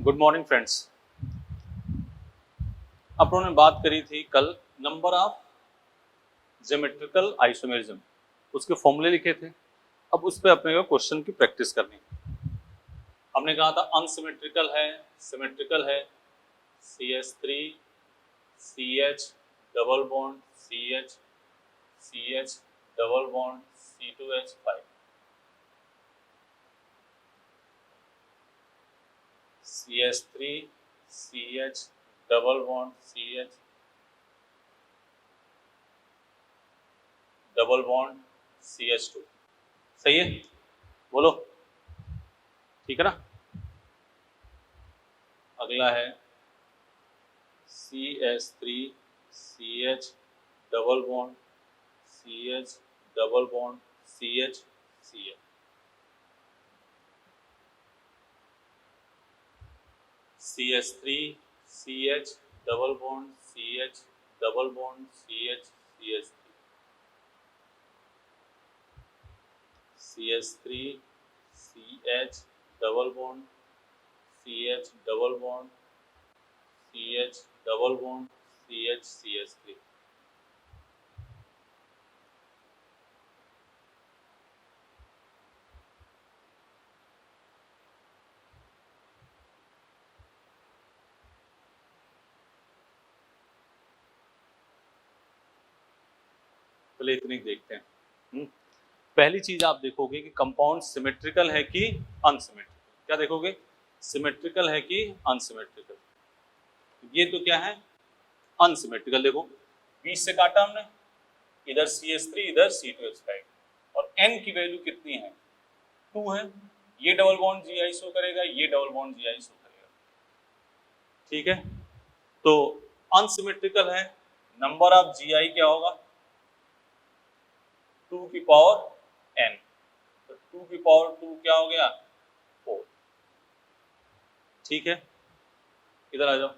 Good morning friends. अपन ने बात करी थी कल नंबर ऑफ ज्योमेट्रिकल आइसोमेरिज्म, उसके फॉर्मूले लिखे थे। अब उस पर अपने को क्वेश्चन की प्रैक्टिस करनी। हमने कहा था अनसिमेट्रिकल है, सिमेट्रिकल है, CH3 CH double bond CH CH double bond C2H5, CH3 CH double bond CH double bond CH2। सही है, बोलो ठीक है ना। अगला है CH3 CH double bond CH double bond CH CH। CH3 CH double bond CH double bond CH CH3, CH3 CH double bond CH double bond CH double bond CH CH3। पहले इतनी देखते हैं। पहली चीज आप देखोगे कि कंपाउंड सिमेट्रिकल है कि अनसिमेट्रिकल। क्या देखोगे, सिमेट्रिकल है कि अनसिमेट्रिकल। ये तो क्या है, अनसिमेट्रिकल। देखो 20 से काटा हमने, इधर CH3 इधर C2H5 और n की वैल्यू कितनी है, 2 है। ये डबल बॉन्ड Gi शो करेगा, ये डबल बॉन्ड Gi शो करेगा। ठीक है, तो अनसिमेट्रिकल है, नंबर ऑफ Gi क्या होगा, 2 की पावर n। तो 2 की पावर 2 क्या हो गया, 4। ठीक है, इधर आ जाओ।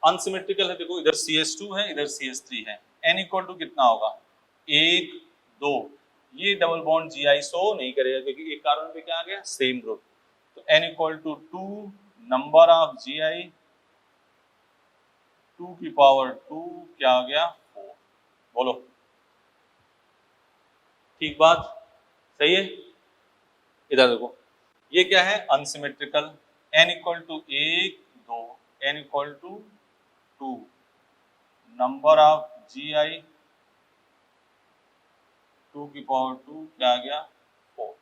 अनसिमेट्रिकल है, देखो इधर CH2 है, इधर CH3 है। n इक्वल टू कितना होगा, 1 2। ये डबल बॉन्ड Gi शो नहीं करेगा क्योंकि एक कार्बन पे क्या आ गया, सेम ग्रुप। तो n equal to 2, number of Gi 2 की पावर 2 क्या आ गया, 4। बोलो ठीक बात, सही है। इधर देखो, ये क्या है, unsymmetrical. n equal to 1 2, n equal to 2, number of Gi 2 की पावर 2 क्या आ गया, 4।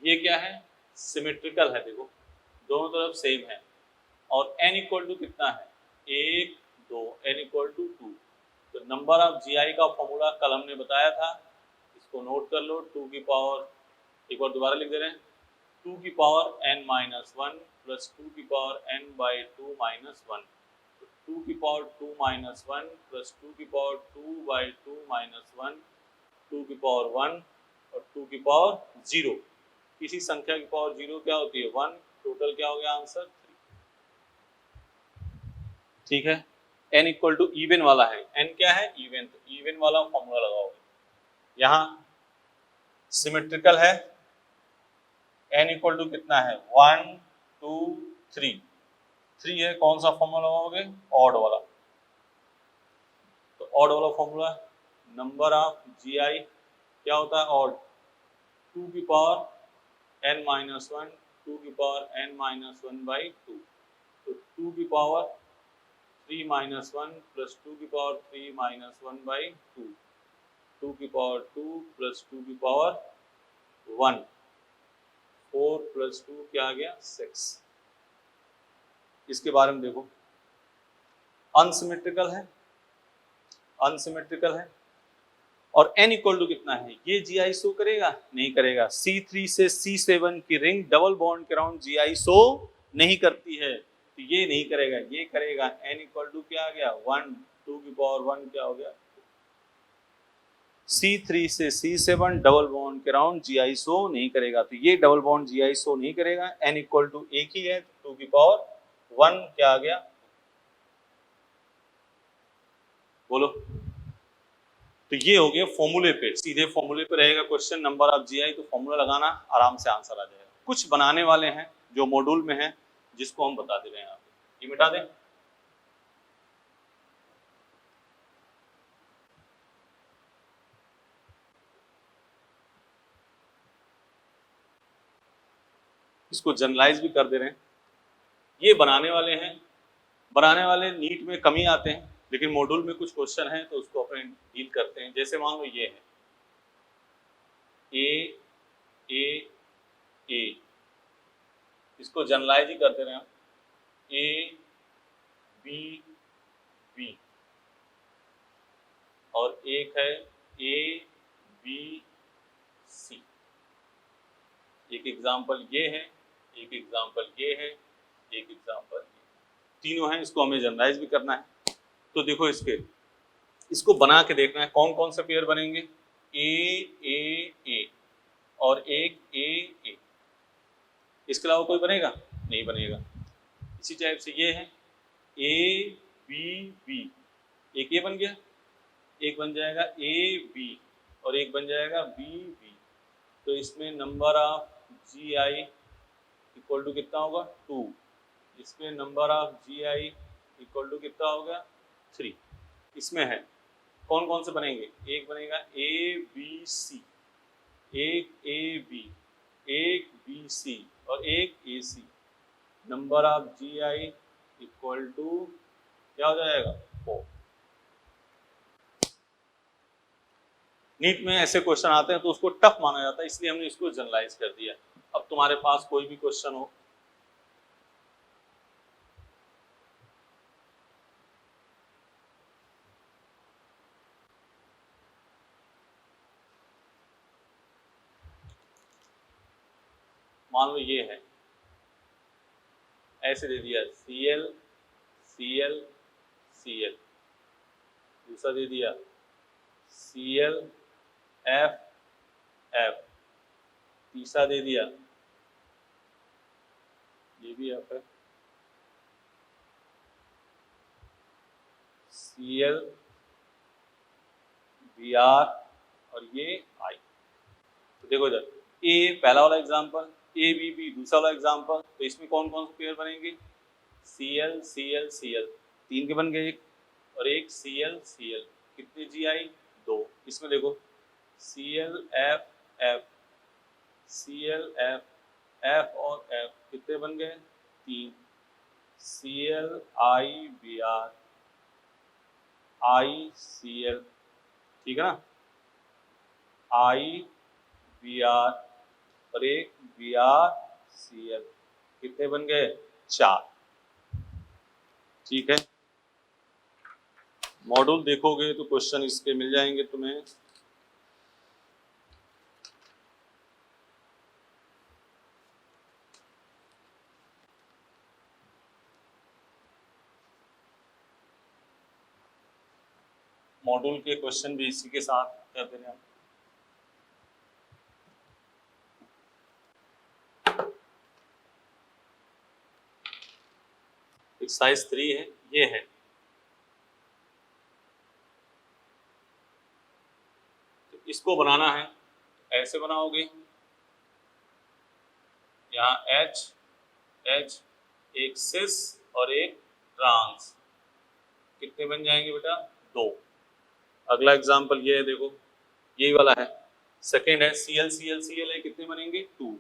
ये क्या है, सिमेट्रिकल है। देखो दोनों तरफ सेम है। और n इक्वल टू कितना है, 1 2, n इक्वल टू 2। तो नंबर ऑफ Gi का फॉर्मूला कल हमने बताया था, इसको नोट कर लो। 2 की पावर, एक बार दोबारा लिख दे रहे हैं, 2 की पावर n माइनस 1 प्लस 2 की पावर n बाई 2 माइनस 1। 2 की पावर 2 माइनस 1 प्लस 2 की पावर 2 बाई 2 माइनस 1, 2 की पावर 1 और 2 की पावर 0। किसी संख्या की पावर 0 क्या होती है, 1। टोटल क्या हो गया आंसर, 3। ठीक है, n इक्वल टू इवन वाला है, n क्या है, इवन। तो इवन वाला फॉर्मूला लगाओगे। यहाँ सिमेट्रिकल है, n इक्वल टू कितना है, 1 2 3। 3 है, कौन सा फॉर्मूला लगाओगे, ऑड वाला। तो ऑड वाला फॉर्मूला, नंबर ऑफ Gi क्या होता है, ऑड। 2 की पावर n माइनस 1, 2 की पावर n माइनस 1 बाई 2। तो 2 की पावर 3 माइनस 1 प्लस 2 की पावर 3 माइनस 1 बाई 2, 2 की पावर 2 प्लस 2 की पावर 1, 4 प्लस 2 क्या आ गया, 6। इसके बारे में देखो, अनसिमेट्रिकल है, अनसिमेट्रिकल है। और n इक्वल टू कितना है, ये Gi शो करेगा, नहीं करेगा। C3 से C7 की रिंग डबल बॉन्ड के अराउंड Gi शो नहीं करती है, तो ये नहीं करेगा, ये करेगा। n इक्वल टू क्या आ गया, 1, 2 की पावर 1 क्या हो गया। C3 से C7 डबल बॉन्ड के अराउंड Gi शो नहीं करेगा, तो ये डबल बॉन्ड Gi शो नहीं करेगा। n इक्वल टू एक ही है, 2 की पावर 1 क्या आ गया, बोलो तो ये हो गया फॉर्मूले पे, सीधे फॉर्मूले पे रहेगा क्वेश्चन, नंबर ऑफ जीआई, तो फॉर्मूला लगाना, आराम से आंसर आ जाएगा। कुछ बनाने वाले हैं जो मॉड्यूल में है, जिसको हम बता दे रहे हैं यहाँ पे, ये मिटा दें। इसको जनरलाइज भी कर दे रहे हैं। ये बनाने वाले हैं, बनाने वाले नीट में कम ही आते हैं, लेकिन मॉड्यूल में कुछ क्वेश्चन हैं तो उसको अपने डील करते हैं। जैसे मान लो ये है ए ए ए, इसको जनरलाइज ही कर दे रहे हैं, ए बी बी, और एक है ए बी सी। एक एग्जाम्पल ये है, एक एग्जाम्पल ये है, एक एग्जाम्पल ये, तीनों हैं, इसको हमें जनरलाइज भी करना है। तो देखो इसको बना के देखना है कौन कौन से पेयर बनेंगे, ए और एक ए। इसके अलावा कोई बनेगा? नहीं बनेगा। इसी टाइप से ये है ए बी, एक ये बन गया, एक बन जाएगा ए बी, और एक बन जाएगा बी। तो इसमें number of G I equal to कितना होगा? 2। इसमें number of G I equal to कितना हो गया? 3। इसमें है कौन कौन से बनेंगे? एक बनेगा ए बी सी, एक ए बी, एक बी सी, और एक A C. Number of G I equal to क्या हो जाएगा? 4। नीट में ऐसे क्वेश्चन आते हैं तो उसको टफ माना जाता है, इसलिए हमने इसको जनरलाइज कर दिया। अब तुम्हारे पास कोई भी क्वेश्चन हो, मान लो ये है, ऐसे दे दिया Cl Cl Cl, दूसरा दे दिया Cl F F, तीसरा दे दिया ये भी F है, Cl Br, और ये I। तो देखो इधर A पहला वाला एग्जांपल, ए बी बी दूसरा वाला एग्जांपल, तो इसमें कौन कौन से पेयर बनेंगे? Cl Cl Cl, 3 के बन गए, एक और एक Cl Cl, कितने जी आई? 2। इसमें देखो Cl F F, Cl F F और F कितने बन गए? 3। Cl I Br I Cl, ठीक है ना, I Br और एक Br Cl, कितने बन गए? 4। ठीक है, मॉड्यूल देखोगे तो क्वेश्चन इसके मिल जाएंगे तुम्हें। मॉड्यूल के क्वेश्चन भी इसी के साथ कर दे रहे हैं। एक्सरसाइज 3 है, ये है तो इसको बनाना है, ऐसे बनाओगे, यहाँ H H, एक सिस और एक ट्रांस, कितने बन जाएंगे बेटा? 2। अगला एग्जांपल ये है, देखो यही वाला है, सेकेंड है Cl Cl Cl है, कितने बनेंगे? 2।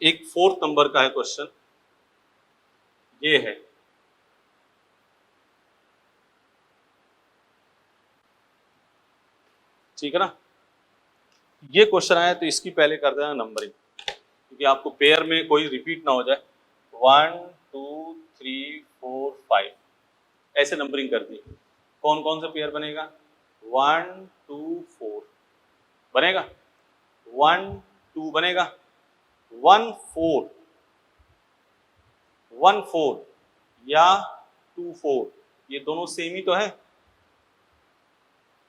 एक 4th नंबर का है क्वेश्चन, ये है ठीक है ना। ये क्वेश्चन आया तो इसकी पहले कर देना नंबरिंग, क्योंकि आपको पेयर में कोई रिपीट ना हो जाए। 1 2 3 4 5 ऐसे नंबरिंग कर दी। कौन कौन सा पेयर बनेगा? 1 2 4 बनेगा, 1 2 बनेगा, 1 4 1 4 या 2 4, ये दोनों सेम ही तो है।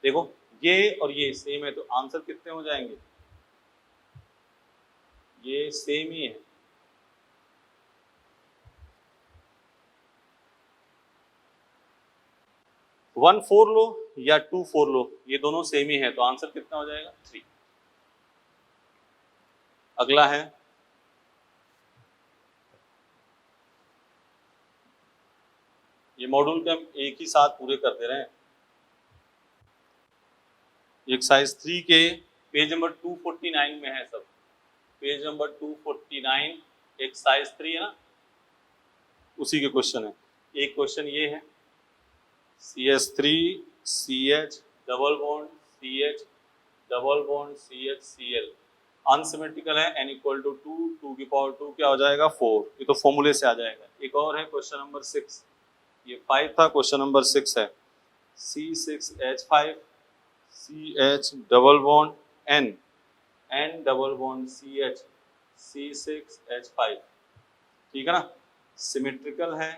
देखो ये और ये सेम है, तो आंसर कितने हो जाएंगे? ये सेम ही है। वन 4 लो या 2 4 लो, ये दोनों सेम ही है, तो आंसर कितना हो जाएगा 3। अगला है ये मॉड्यूल के हम एक ही साथ पूरे कर दे रहे हैं। एक्सरसाइज 3 के पेज नंबर 249 में है सब, पेज नंबर 249 एक्सरसाइज 3 है ना, उसी के क्वेश्चन है। एक क्वेश्चन ये है CH3 CH double bond CH double bond CH Cl unsymmetrical है, n इक्वल टू 2 की पावर 2 क्या हो जाएगा 4, ये तो फॉर्मूले से आ जाएगा। एक और है क्वेश्चन नंबर 6, ये 5 था, क्वेश्चन नंबर 6 है C6H5 CH double bond N double bond CH C6H5, ठीक है ना, सिमेट्रिकल है,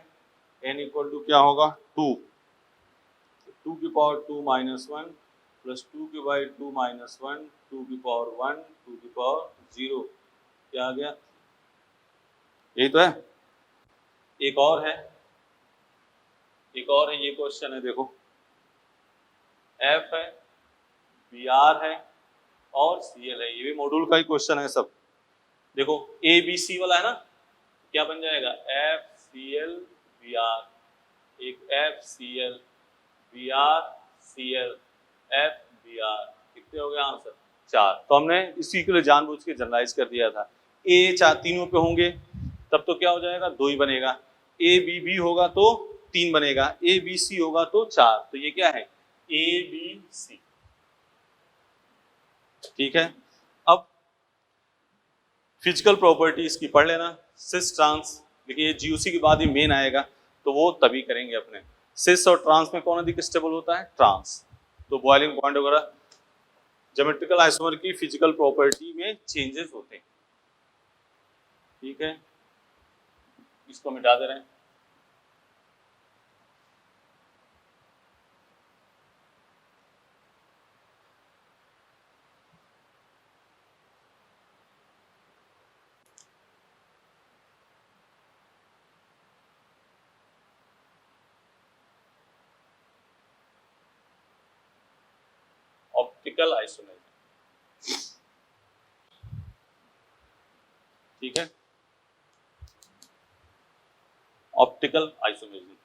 n इक्वल टू क्या होगा 2 की पावर 2 माइनस 1 प्लस 2 की बाई 2 माइनस 1 2 की पावर 1 2 की पावर 0, क्या आ गया, यही तो है। एक और है ये क्वेश्चन है, देखो F है Br है और Cl है, ये भी मॉड्यूल का ही क्वेश्चन है सब। देखो ABC वाला है ना, क्या बन जाएगा FCl Br, एक FCl Br Cl FBr, कितने हो गए आंसर 4। तो हमने इसी के लिए जानबूझ के जनरलाइज कर दिया था। A चार तीनों पे होंगे तब तो क्या हो जाएगा 2 ही बनेगा, ABB होगा तो 3 बनेगा, ABC होगा तो 4, तो ये क्या है ABC, ठीक है। अब फिजिकल प्रॉपर्टीज की पढ़ लेना, सिस ट्रांस, देखिए GOC के बाद ही मेन आएगा तो वो तभी करेंगे अपने। सिस और ट्रांस में कौन अधिक स्टेबल होता है, ट्रांस, तो बॉइलिंग पॉइंट वगैरह ज्योमेट्रिकल आइसोमर की फिजिकल प्रॉपर्टी में चेंजेस होते हैं, ठीक है, इसको मिटा दे रहे हैं। ऑप्टिकल आइसोमेरिज्म, ठीक है, ऑप्टिकल आइसोमेरिज्म।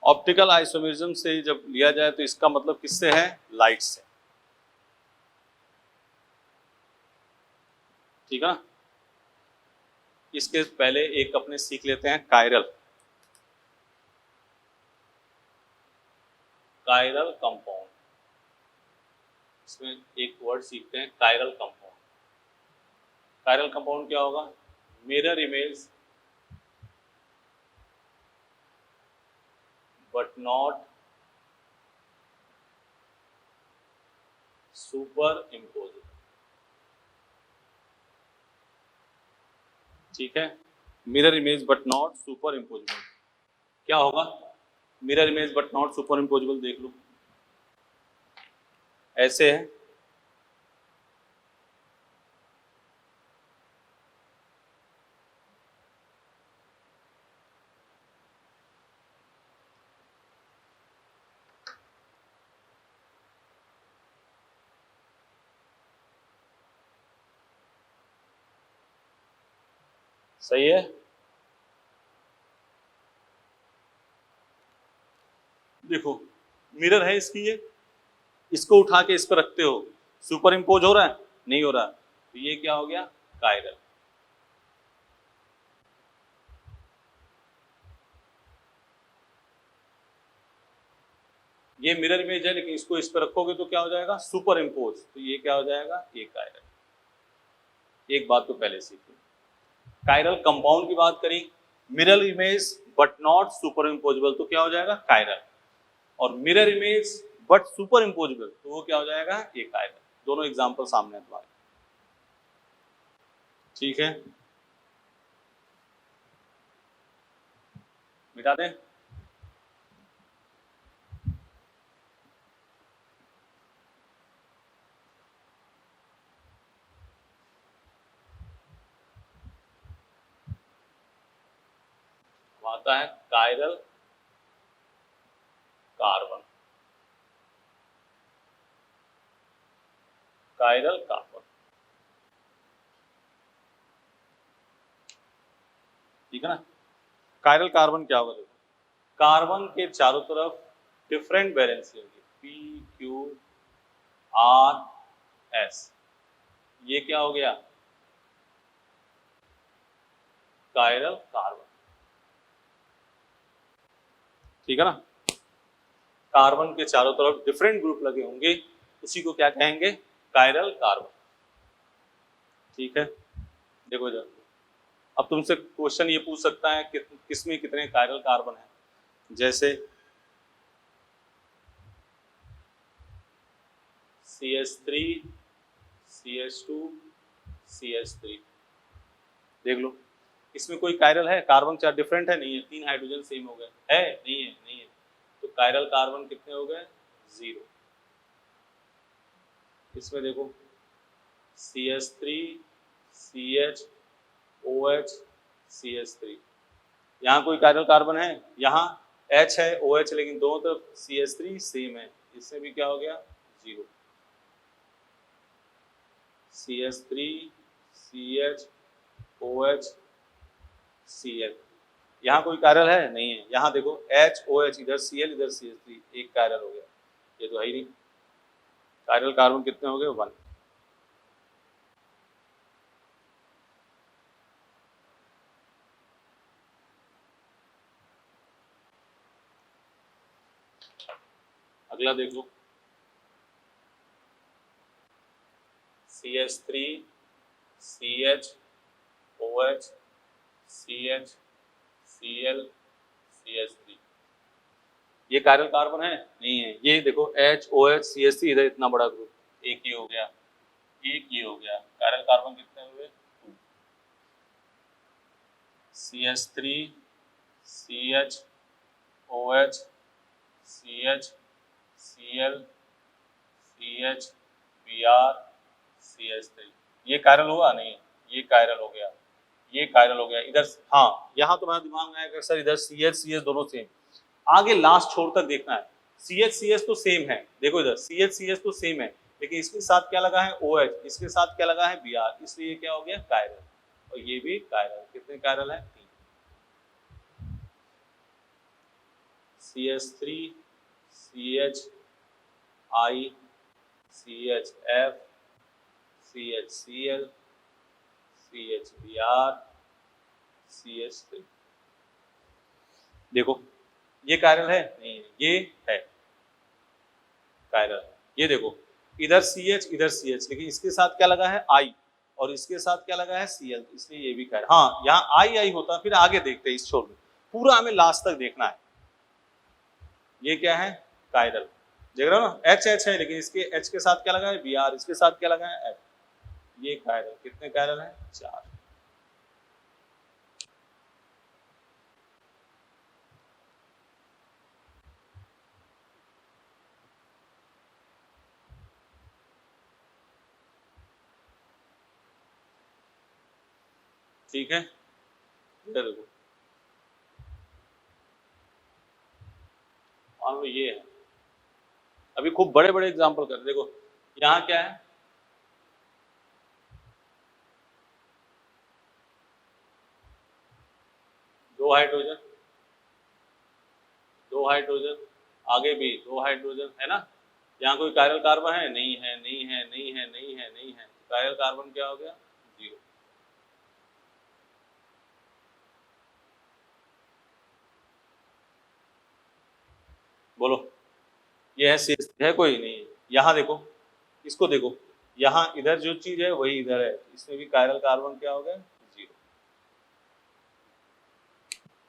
ऑप्टिकल आइसोमेरिज्म से जब लिया जाए तो इसका मतलब किससे है, लाइट से, ठीक है। इसके पहले एक अपने सीख लेते हैं कायरल कंपाउंड, इसमें एक वर्ड सीखते हैं कायरल कंपाउंड। कायरल कंपाउंड क्या होगा, mirror image but not superimposable, ठीक है, mirror image but not super imposable. क्या होगा mirror image but not super imposable, देख लो ऐसे है, सही है। देखो मिरर है इसकी, ये इसको उठा के इस पर रखते हो, सुपर इम्पोज हो रहा है, नहीं हो रहा, तो ये क्या हो गया कायरल। ये मिरर इमेज है लेकिन इसको इस पर रखोगे तो क्या हो जाएगा सुपर इम्पोज, तो ये क्या हो जाएगा ये कायरल। एक बात तो पहले सीखो, कायरल कंपाउंड की बात करी, mirror image but not super imposable तो क्या हो जाएगा कायरल, और mirror image but super imposable तो वो क्या हो जाएगा ये कायरल। दोनों एग्जांपल सामने है तुम्हारे, ठीक है। मिटा दें। आता है कायरल कार्बन, कायरल कार्बन, ठीक है ना। कायरल कार्बन क्या होगा, कार्बन के चारों तरफ डिफरेंट वैलेंसी होगी, पी क्यू आर एस, ये क्या हो गया, कायरल कार्बन, ठीक है ना। कार्बन के चारों तरफ डिफरेंट ग्रुप लगे होंगे, उसी को क्या कहेंगे, कायरल कार्बन, ठीक है। देखो इधर, अब तुमसे क्वेश्चन ये पूछ सकता है कि किसमें कितने कायरल कार्बन है, जैसे CH3 CH2 CH3, देख लो इसमें कोई कायरल है, कार्बन चार डिफरेंट है, नहीं है, 3 हाइड्रोजन सेम हो गए, है नहीं है, नहीं है, तो कायरल कार्बन कितने हो गए, 0। इसमें देखो CH3 CH OH CH3, यहाँ कोई कायरल कार्बन है, यहाँ H है OH, लेकिन दोनों तरफ CH3 सेम है, इससे भी क्या हो गया, 0। CH3 CH OH Cl, यहाँ कोई कायरल है, नहीं है, यहाँ देखो H OH, इधर Cl इधर CH3, एक कायरल हो गया, ये तो है ही नहीं। कायरल कार्बन कितने हो गए, 1। अगला देख लो, CH3 CH OH CH Cl CH3, ये कायरल कार्बन है, नहीं है, ये देखो H OH CH3, इधर इतना बड़ा ग्रुप, एक ही हो गया, एक ही हो गया, कायरल कार्बन कितने हुए, 2। CH3 CH OH CH Cl CH Br CH3, ये कायरल हुआ, नहीं, ये कायरल हो गया, ये कायरल हो गया इधर, हाँ यहाँ तुम्हारा दिमाग में आएगा सर इधर CH CH दोनों सेम, आगे लास्ट छोड़ कर देखना है, CH CH तो सेम है, देखो इधर CH CH तो सेम है, लेकिन इसके साथ क्या लगा है, OH, इसके साथ क्या लगा है, Br, इसलिए क्या हो गया, कायरल, और ये भी कायरल, कितने कायरल है, 3। CH3 CH I CHF CHCl CHBr CH3, देखो ये कायरल है, नहीं है, ये है कायरल, ये देखो इधर CH इधर CH, लेकिन इसके साथ क्या लगा है, I, और इसके साथ क्या लगा है, Cl, इसलिए ये भी कायरल, हाँ यहाँ I होता, फिर आगे देखते हैं, इस छोर में पूरा हमें लास्ट तक देखना है, ये क्या है, कायरल, देख रहे हो ना, H है, लेकिन इसके H के साथ क्या लगा है, Br, इसके साथ क्या लगा है, F, ये कायरल, कितने कायरल है, 4। ठीक है, इधर देखो, मान लो ये है, अभी खूब बड़े बड़े एग्जाम्पल कर, देखो यहाँ क्या है, दो हाइड्रोजन, दो हाइड्रोजन, आगे भी दो हाइड्रोजन, है ना, यहाँ कोई कायरल कार्बन है, नहीं है, नहीं है, नहीं है, नहीं है, नहीं है, कायरल कार्बन क्या हो गया, 0। बोलो, ये है CH, है कोई, नहीं है, यहाँ देखो, इसको देखो, यहाँ इधर जो चीज है वही इधर है, इसमें भी कायरल कार्बन क्या हो गया, 0।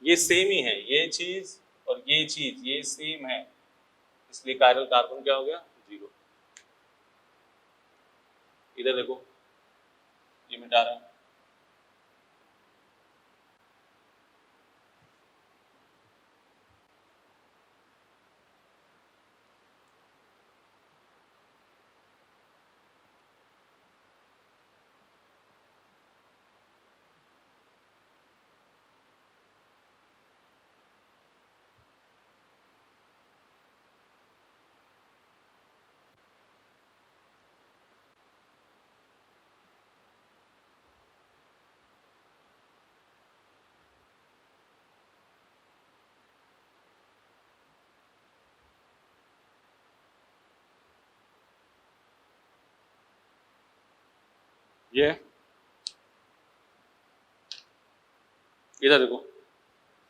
ये सेम ही है, ये चीज और ये चीज ये सेम है, इसलिए कायरल कार्बन क्या हो गया, 0। इधर देखो, ये मिटा रहे हैं, ये इधर देखो,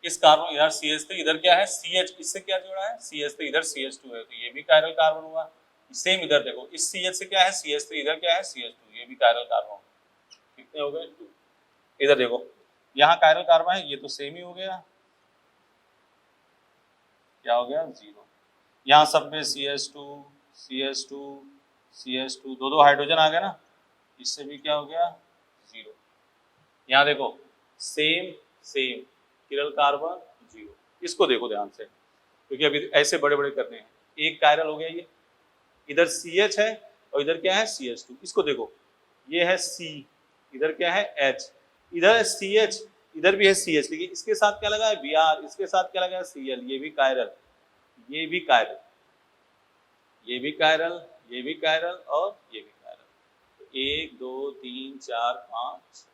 इस कार्बन इधर CH3, इधर क्या है CH, इससे क्या जुड़ा है CH3, इधर CH2 है, तो ये भी कायरल कार्बन हुआ। सेम इधर देखो, इस CH से क्या है CH3, इधर क्या है CH2, ये भी कायरल कार्बन। कितने हो गए 2। इधर देखो, यहाँ कायरल कार्बन है, ये तो सेम ही हो गया, क्या हो गया 0। यहाँ सब में CH2 CH2 CH2 दो हाइड्रोजन आ गया ना, इससे भी क्या हो गया 0। यहाँ देखो सेम सेम किरल कार्बन 0। इसको देखो ध्यान से, क्योंकि अभी ऐसे बड़े बड़े करने हैं। एक कायरल हो गया, ये इधर CH है और इधर क्या है CH2। इसको देखो, ये है C, इधर क्या है H, इधर है CH, इधर भी है CH, लेकिन इसके साथ क्या लगा है Br, इसके साथ क्या लगा है Cl। ये भी कायरल, ये भी कायरल, ये भी कायरल, ये भी कायरल और ये भी कायरल। तो 1 2 3 4 5,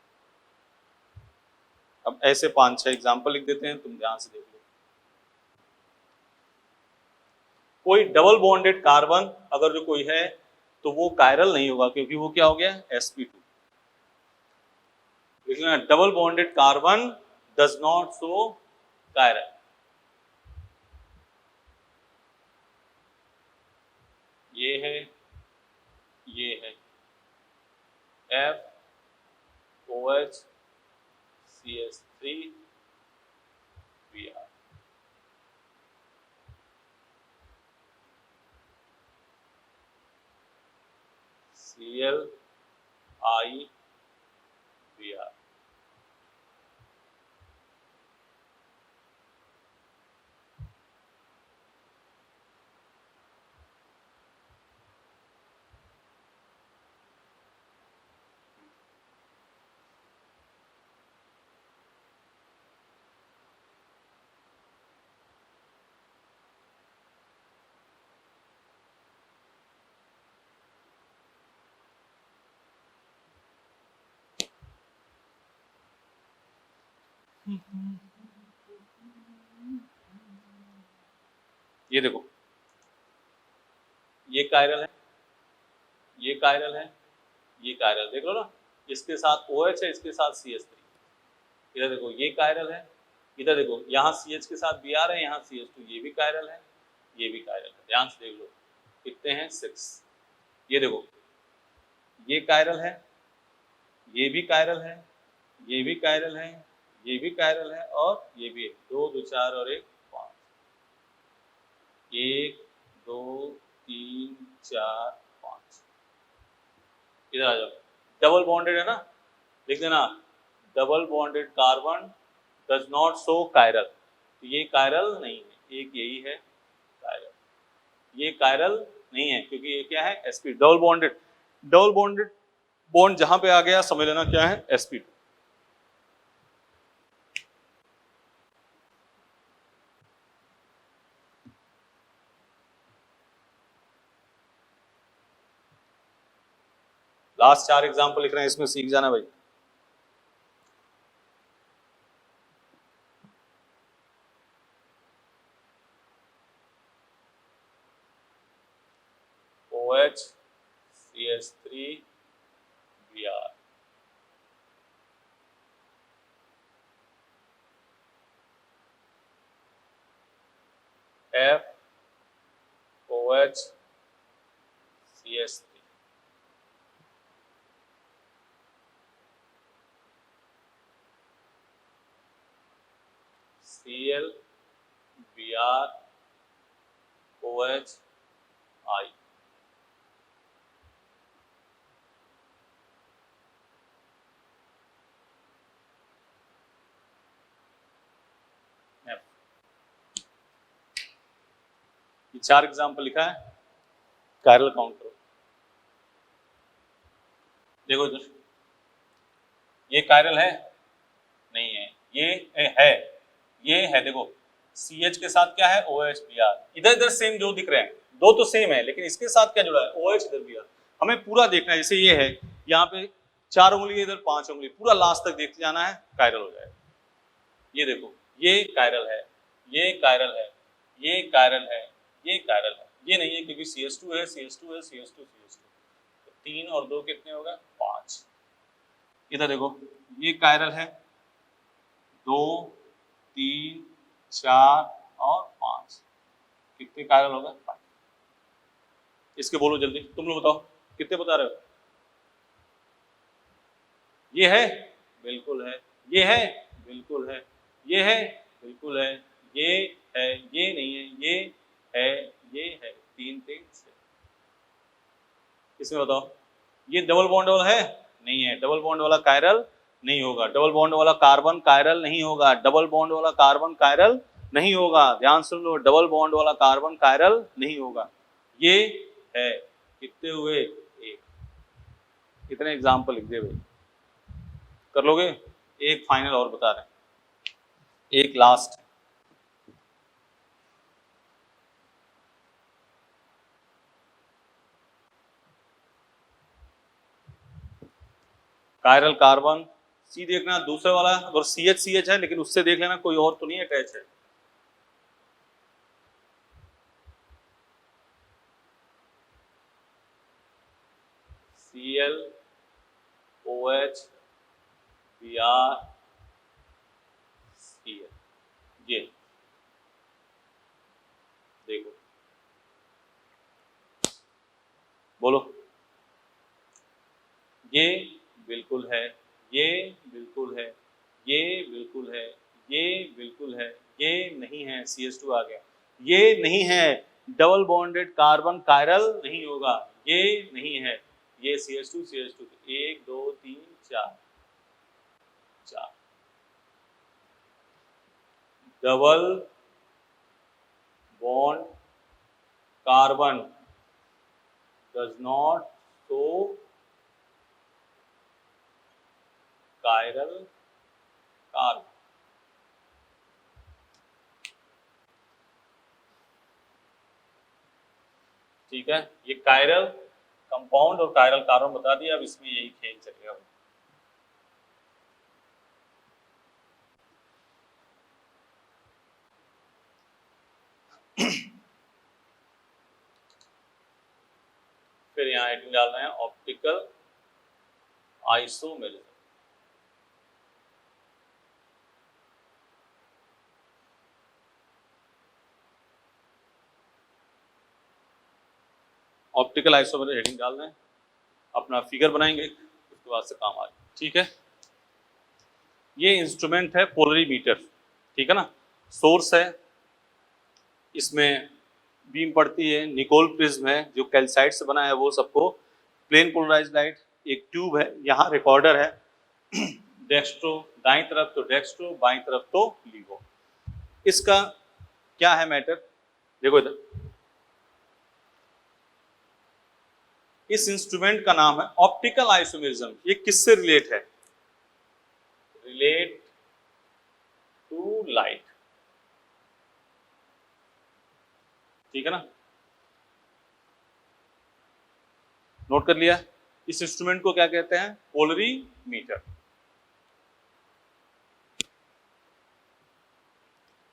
अब ऐसे 5-6 एग्जाम्पल लिख देते हैं, तुम ध्यान से देख लो। कोई डबल बॉन्डेड कार्बन अगर जो कोई है तो वो कायरल नहीं होगा, क्योंकि वो क्या हो गया sp2। लिखना, double bonded carbon does not show chiral. ये है, ये है FOH CH3 Br। Cl I Br। ये देखो, ये कायरल है, ये कायरल है, ये कायरल, देख लो ना, इसके साथ OH है, इसके साथ CH3। इधर देखो ये कायरल है, इधर देखो यहाँ CH के साथ Br है, यहाँ CH2, ये भी कायरल है, ये भी कायरल है। ध्यान से देख लो, कितने हैं 6। ये देखो, ये कायरल है, ये भी कायरल है, ये भी कायरल है, ये भी कायरल है और ये भी है। 2 2 4 और 1 5। 1 2 3 4 5। इधर आ जाओ, डबल बॉन्डेड है ना, लिख देना double bonded carbon does not show chiral. तो ये कायरल नहीं है, एक यही है कायरल, ये कायरल नहीं है, क्योंकि ये क्या है sp, double bonded. Double bonded bond जहां पे आ गया समझ लेना क्या है sp2। लास्ट 4 एग्जांपल लिख रहे हैं, इसमें सीख जाना भाई। OH CH3 Br। FOH CH3। Cl Br OH I। ये 4 एग्जांपल लिखा है, कायरल काउंट करो। देखो इधर, ये कायरल है नहीं है, ये है देखो, CH के साथ क्या है OH Br। इधर इधर सेम जो दिख रहे हैं, दो तो सेम है, लेकिन इसके साथ क्या जुड़ा है OH, इधर Br। हमें पूरा देखना है, जैसे ये है, यहाँ पे 4 उंगली, इधर 5 उंगली, पूरा लास्ट तक देखते जाना है, कायरल हो जाएगा। ये देखो, ये कायरल है, ये कायरल है, ये कायरल है, ये कायरल है, ये नहीं है क्योंकि CH2 है, CH2 है, CH2 CH2। 3 और 2 कितने होगा 5। इधर देखो, ये कायरल है 2 3 4 और 5, कितने कायरल हो गए? 5। इसके बोलो जल्दी, तुम लोग बताओ कितने बता रहे हो? ये है, बिल्कुल है। ये है, बिल्कुल है। ये है, बिल्कुल है। ये है, ये नहीं है। ये है, ये है। 3 3 6। इसमें बताओ, ये डबल बॉन्ड वाला है? नहीं है। डबल बॉन्ड वाला कायरल नहीं होगा। डबल बॉन्ड वाला कार्बन कायरल नहीं होगा। डबल बॉन्ड वाला कार्बन कायरल नहीं होगा। ध्यान सुन लो, डबल बॉन्ड वाला कार्बन कायरल नहीं होगा। ये है, कितने हुए? 1। इतने एग्जाम्पल लिख दे भाई, कर लोगे? एक फाइनल और बता रहे हैं, एक लास्ट। कायरल कार्बन सी देखना, दूसरे वाला और CH है, लेकिन उससे देख लेना कोई और तो नहीं अटैच है। Cl OH Br Cl, ये देखो, बोलो। ये बिल्कुल है, ये बिल्कुल है, ये बिल्कुल है, ये बिल्कुल है, ये नहीं है। CH2 आ गया। ये नहीं है, डबल बॉन्डेड कार्बन कायरल नहीं होगा। ये नहीं है, ये CH2 CH2। 1 2 3 4 4। Double bond carbon does not show chiral carbon. ठीक है, ये कायरल कंपाउंड और कायरल कार्बन बता दिया। अब इसमें यही खेल चलेगा। फिर यहाँ हेडिंग डालना है optical isomerism. Optical isomerism heading डालना है, अपना फिगर बनाएंगे, उसके बाद से काम आएगा। ठीक है, ये इंस्ट्रूमेंट है पोलरीमीटर, ठीक है ना। सोर्स है, इसमें बीम पड़ती है, निकोल प्रिज्म है जो कैल्साइट से बना है वो सबको, प्लेन पोलराइज्ड लाइट, एक ट्यूब है, यहाँ रिकॉर्डर है, डेक्स्ट्रो दाईं तरफ तो डेक्स्ट्रो, बाईं तरफ तो लीवो। इसका क्या है मैटर, देखो इधर, इस इंस्ट्रूमेंट का नाम है ऑप्टिकल आइसोमेरिज्म। ये किससे रिलेट है? रिलेट टू लाइट, ठीक है ना, नोट कर लिया। इस इंस्ट्रूमेंट को क्या कहते हैं? पोलरीमीटर।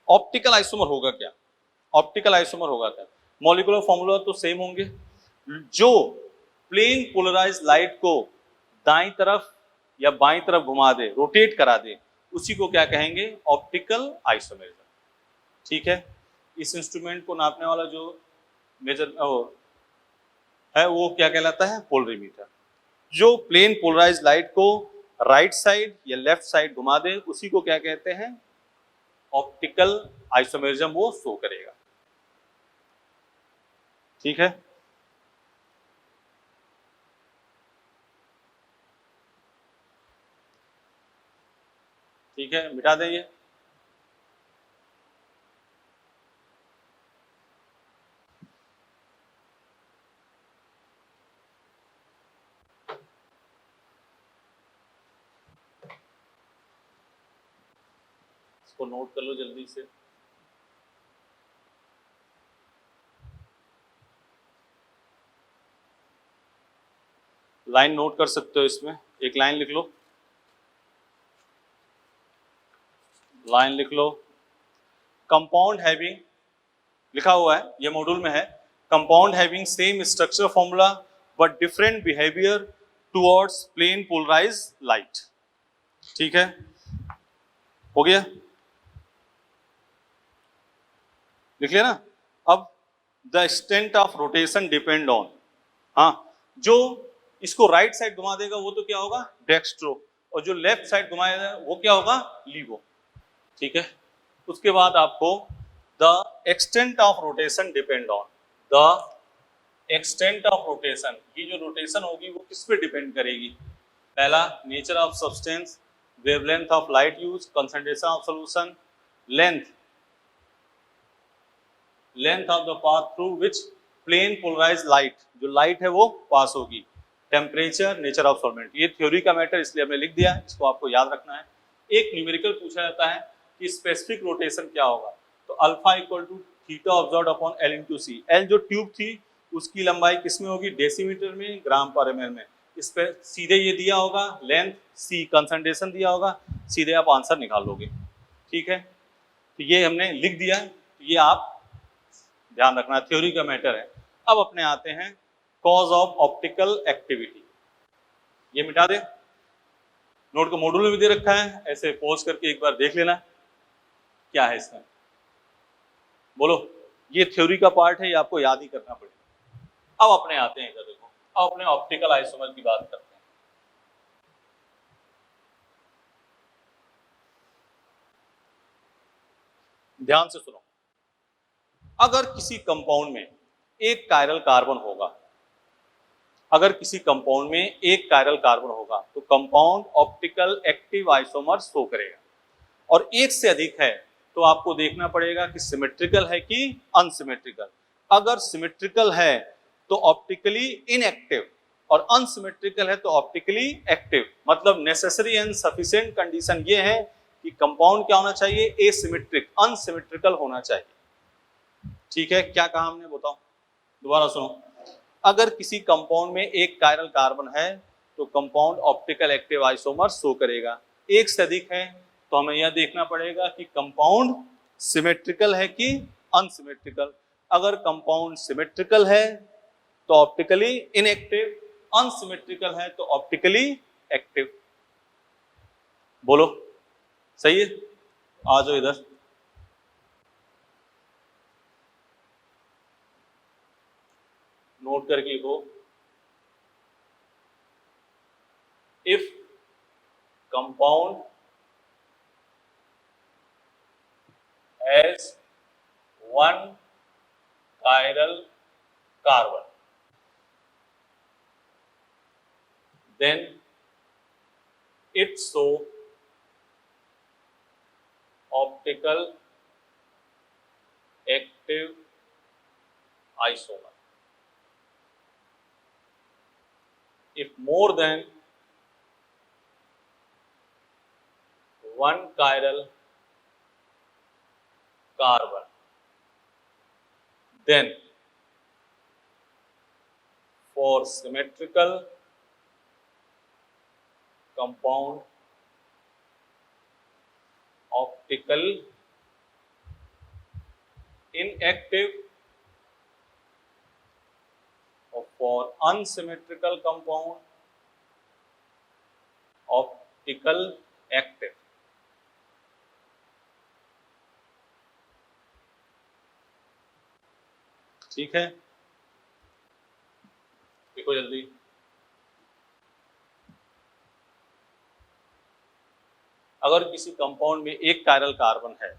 ऑप्टिकल आइसोमर होगा क्या? ऑप्टिकल आइसोमर होगा क्या? मॉलिक्यूलर फॉर्मूला तो सेम होंगे। जो प्लेन पोलराइज लाइट को दाईं तरफ या बाईं तरफ घुमा दे, रोटेट करा दे, उसी को क्या कहेंगे? Optical isomerism. ठीक है, इस इंस्ट्रूमेंट को नापने वाला जो मेजर है वो क्या कहलाता है? पोलरीमीटर। जो प्लेन पोलराइज लाइट को राइट साइड या लेफ्ट साइड घुमा दे, उसी को क्या कहते हैं? ऑप्टिकल आइसोमेरिज्म वो शो करेगा। ठीक है, ठीक है, मिटा दें ये। इसको नोट कर लो जल्दी से। लाइन नोट कर सकते हो, इसमें एक लाइन लिख लो, लाइन लिख लो। कंपाउंड हैविंग लिखा हुआ है, ये मॉड्यूल में है। Compound having same structure formula but different behaviour towards plane polarise light. ठीक है, हो गया, लिख लिया ना। अब the extent of rotation depend on, हाँ, जो इसको राइट साइड घुमा देगा वो तो क्या होगा, डेक्स्ट्रो, और जो लेफ्ट साइड घुमाएगा वो क्या होगा, लीवो। ठीक है, उसके बाद आपको the extent of rotation depend on, the extent of rotation, ये जो रोटेशन होगी वो किस पे डिपेंड करेगी। पहला, nature of substance, wavelength of light use, concentration of solution, length of the path through which plane polarise light, जो light है वो पास होगी, टेम्परेचर, नेचर ऑफ सॉल्वेंट। ये थ्योरी का मैटर इसलिए हमने लिख दिया, इसको आपको याद रखना है। एक न्यूमेरिकल पूछा जाता है कि स्पेसिफिक रोटेशन क्या होगा, तो alpha equal to theta observed upon L into C. L जो ट्यूब थी उसकी लंबाई किसमें होगी, डेसीमीटर में, ग्राम पर एम एल में। इस पे सीधे ये दिया होगा, लेंथ सी, कंसंट्रेशन दिया होगा, सीधे आप आंसर निकाल लोगे। ठीक है, तो ये हमने लिख दिया, ये आप ध्यान रखना, थ्योरी का मैटर है। अब अपने आते हैं कॉज ऑफ ऑप्टिकल एक्टिविटी, ये मिटा दे, नोट को मॉड्यूल में भी दे रखा है, ऐसे पॉज करके एक बार देख लेना क्या है इसमें। बोलो, ये थ्योरी का पार्ट है, ये आपको याद ही करना पड़ेगा। अब अपने आते हैं इधर देखो, अब अपने ऑप्टिकल आइसोमर की बात करते हैं। ध्यान से सुनो, अगर किसी कंपाउंड में एक कायरल कार्बन होगा, अगर किसी कंपाउंड में एक कायरल कार्बन होगा तो compound optical active isomer show करेगा, और एक से अधिक है तो आपको देखना पड़ेगा कि सिमेट्रिकल है कि अनसिमेट्रिकल। अगर सिमेट्रिकल है तो ऑप्टिकली इनएक्टिव, और अनसिमेट्रिकल है तो ऑप्टिकली एक्टिव। मतलब नेसेसरी एंड सफिशिएंट कंडीशन ये है कि कंपाउंड क्या होना चाहिए, एसिमेट्रिक, अनसिमेट्रिकल होना चाहिए। ठीक है, क्या कहा हमने, बताओ दोबारा सुनो। अगर किसी कंपाउंड में एक कायरल कार्बन है तो compound optical active isomer show करेगा। एक से अधिक है तो हमें यह देखना पड़ेगा कि कंपाउंड सिमेट्रिकल है कि अनसिमेट्रिकल। अगर कंपाउंड सिमेट्रिकल है तो ऑप्टिकली इनएक्टिव, अनसिमेट्रिकल है तो ऑप्टिकली एक्टिव। बोलो, सही है, आ जाओ इधर। नोट करके लिखो, if compound has one chiral carbon, then it show optical active isomer. If more than one chiral carbon, then for symmetrical compound optical inactive, or for unsymmetrical compound optical active. ठीक है, देखो जल्दी। अगर किसी compound में एक chiral carbon है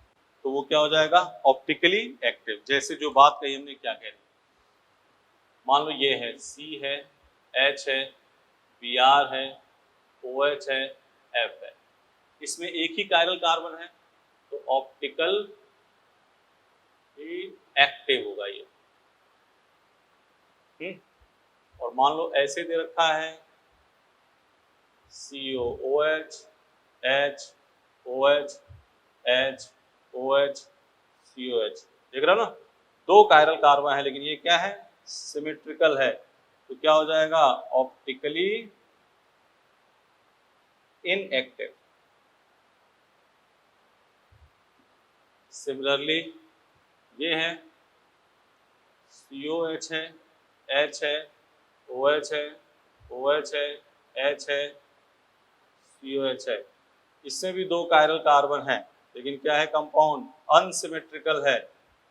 तो वो क्या हो जाएगा, ऑप्टिकली एक्टिव। जैसे जो बात कही हमने, क्या कह रही, मान लो ये है, C है, H है, Br है, OH है, F है, इसमें एक ही कायरल कार्बन है तो ऑप्टिकल एक्टिव होगा ये। और मान लो ऐसे दे रखा है, COOH, H, OH, H, OH, COH, देख रहे हो ना, दो कायरल कार्बन है लेकिन ये क्या है, सिमेट्रिकल है, तो क्या हो जाएगा, ऑप्टिकली इनएक्टिव। सिमिलरली ये है, COH है, H है, OH है, OH है, H है, COH है, इसमें भी 2 कायरल कार्बन है, लेकिन क्या है, कंपाउंड अनसिमेट्रिकल है,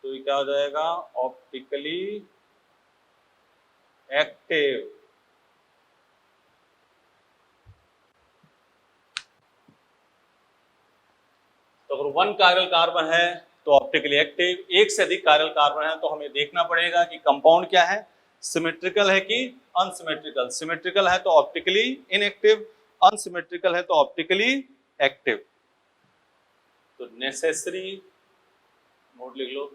तो ये क्या हो जाएगा, ऑप्टिकली एक्टिव। तो अगर 1 कायरल कार्बन है तो ऑप्टिकली एक्टिव, एक से अधिक कायरल कार्बन है तो हमें देखना पड़ेगा कि कंपाउंड क्या है, सिमेट्रिकल है कि अनसिमेट्रिकल। सिमेट्रिकल है तो ऑप्टिकली इनएक्टिव, अनसिमेट्रिकल है तो ऑप्टिकली एक्टिव। तो नेसेसरी, नोट लिख लो,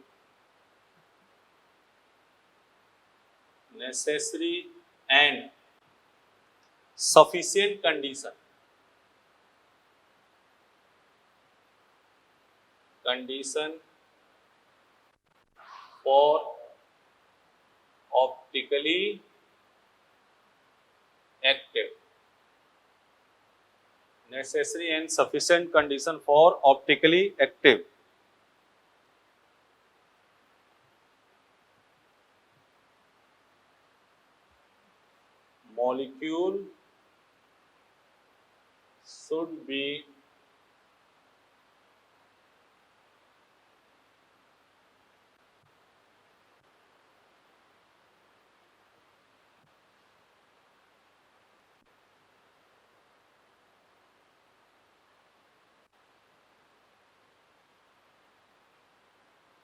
necessary and sufficient condition, condition for optically active, necessary and sufficient condition for optically active. Molecule should be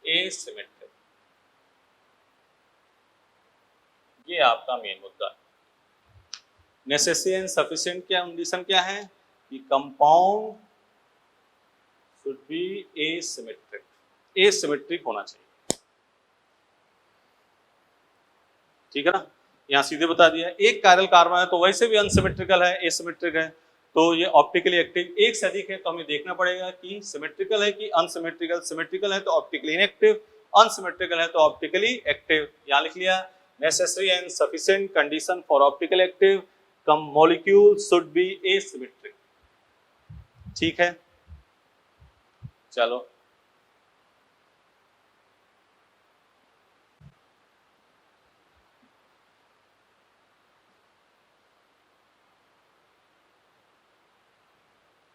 asymmetric। ये आपका मेन मुद्दा है। नेसेसरी एंड सफिशिएंट क्या कंडीशन क्या है कि compound should be asymmetric, asymmetric होना चाहिए, ठीक है ना। यहाँ सीधे बता दिया, एक कायरल कार्बन है तो वैसे भी अनसिमेट्रिकल है, एसिमेट्रिक है, तो ये ऑप्टिकली एक्टिव। एक से अधिक है तो हमें देखना पड़ेगा कि सिमेट्रिकल है कि अनसिमेट्रिकल। सिमेट्रिकल है तो ऑप्टिकली इनएक्टिव, अनसिमेट्रिकल है तो ऑप्टिकली एक्टिव। यहाँ लिख लिया, necessary and sufficient condition for optical active, come molecule should be asymmetric, ठीक है। चलो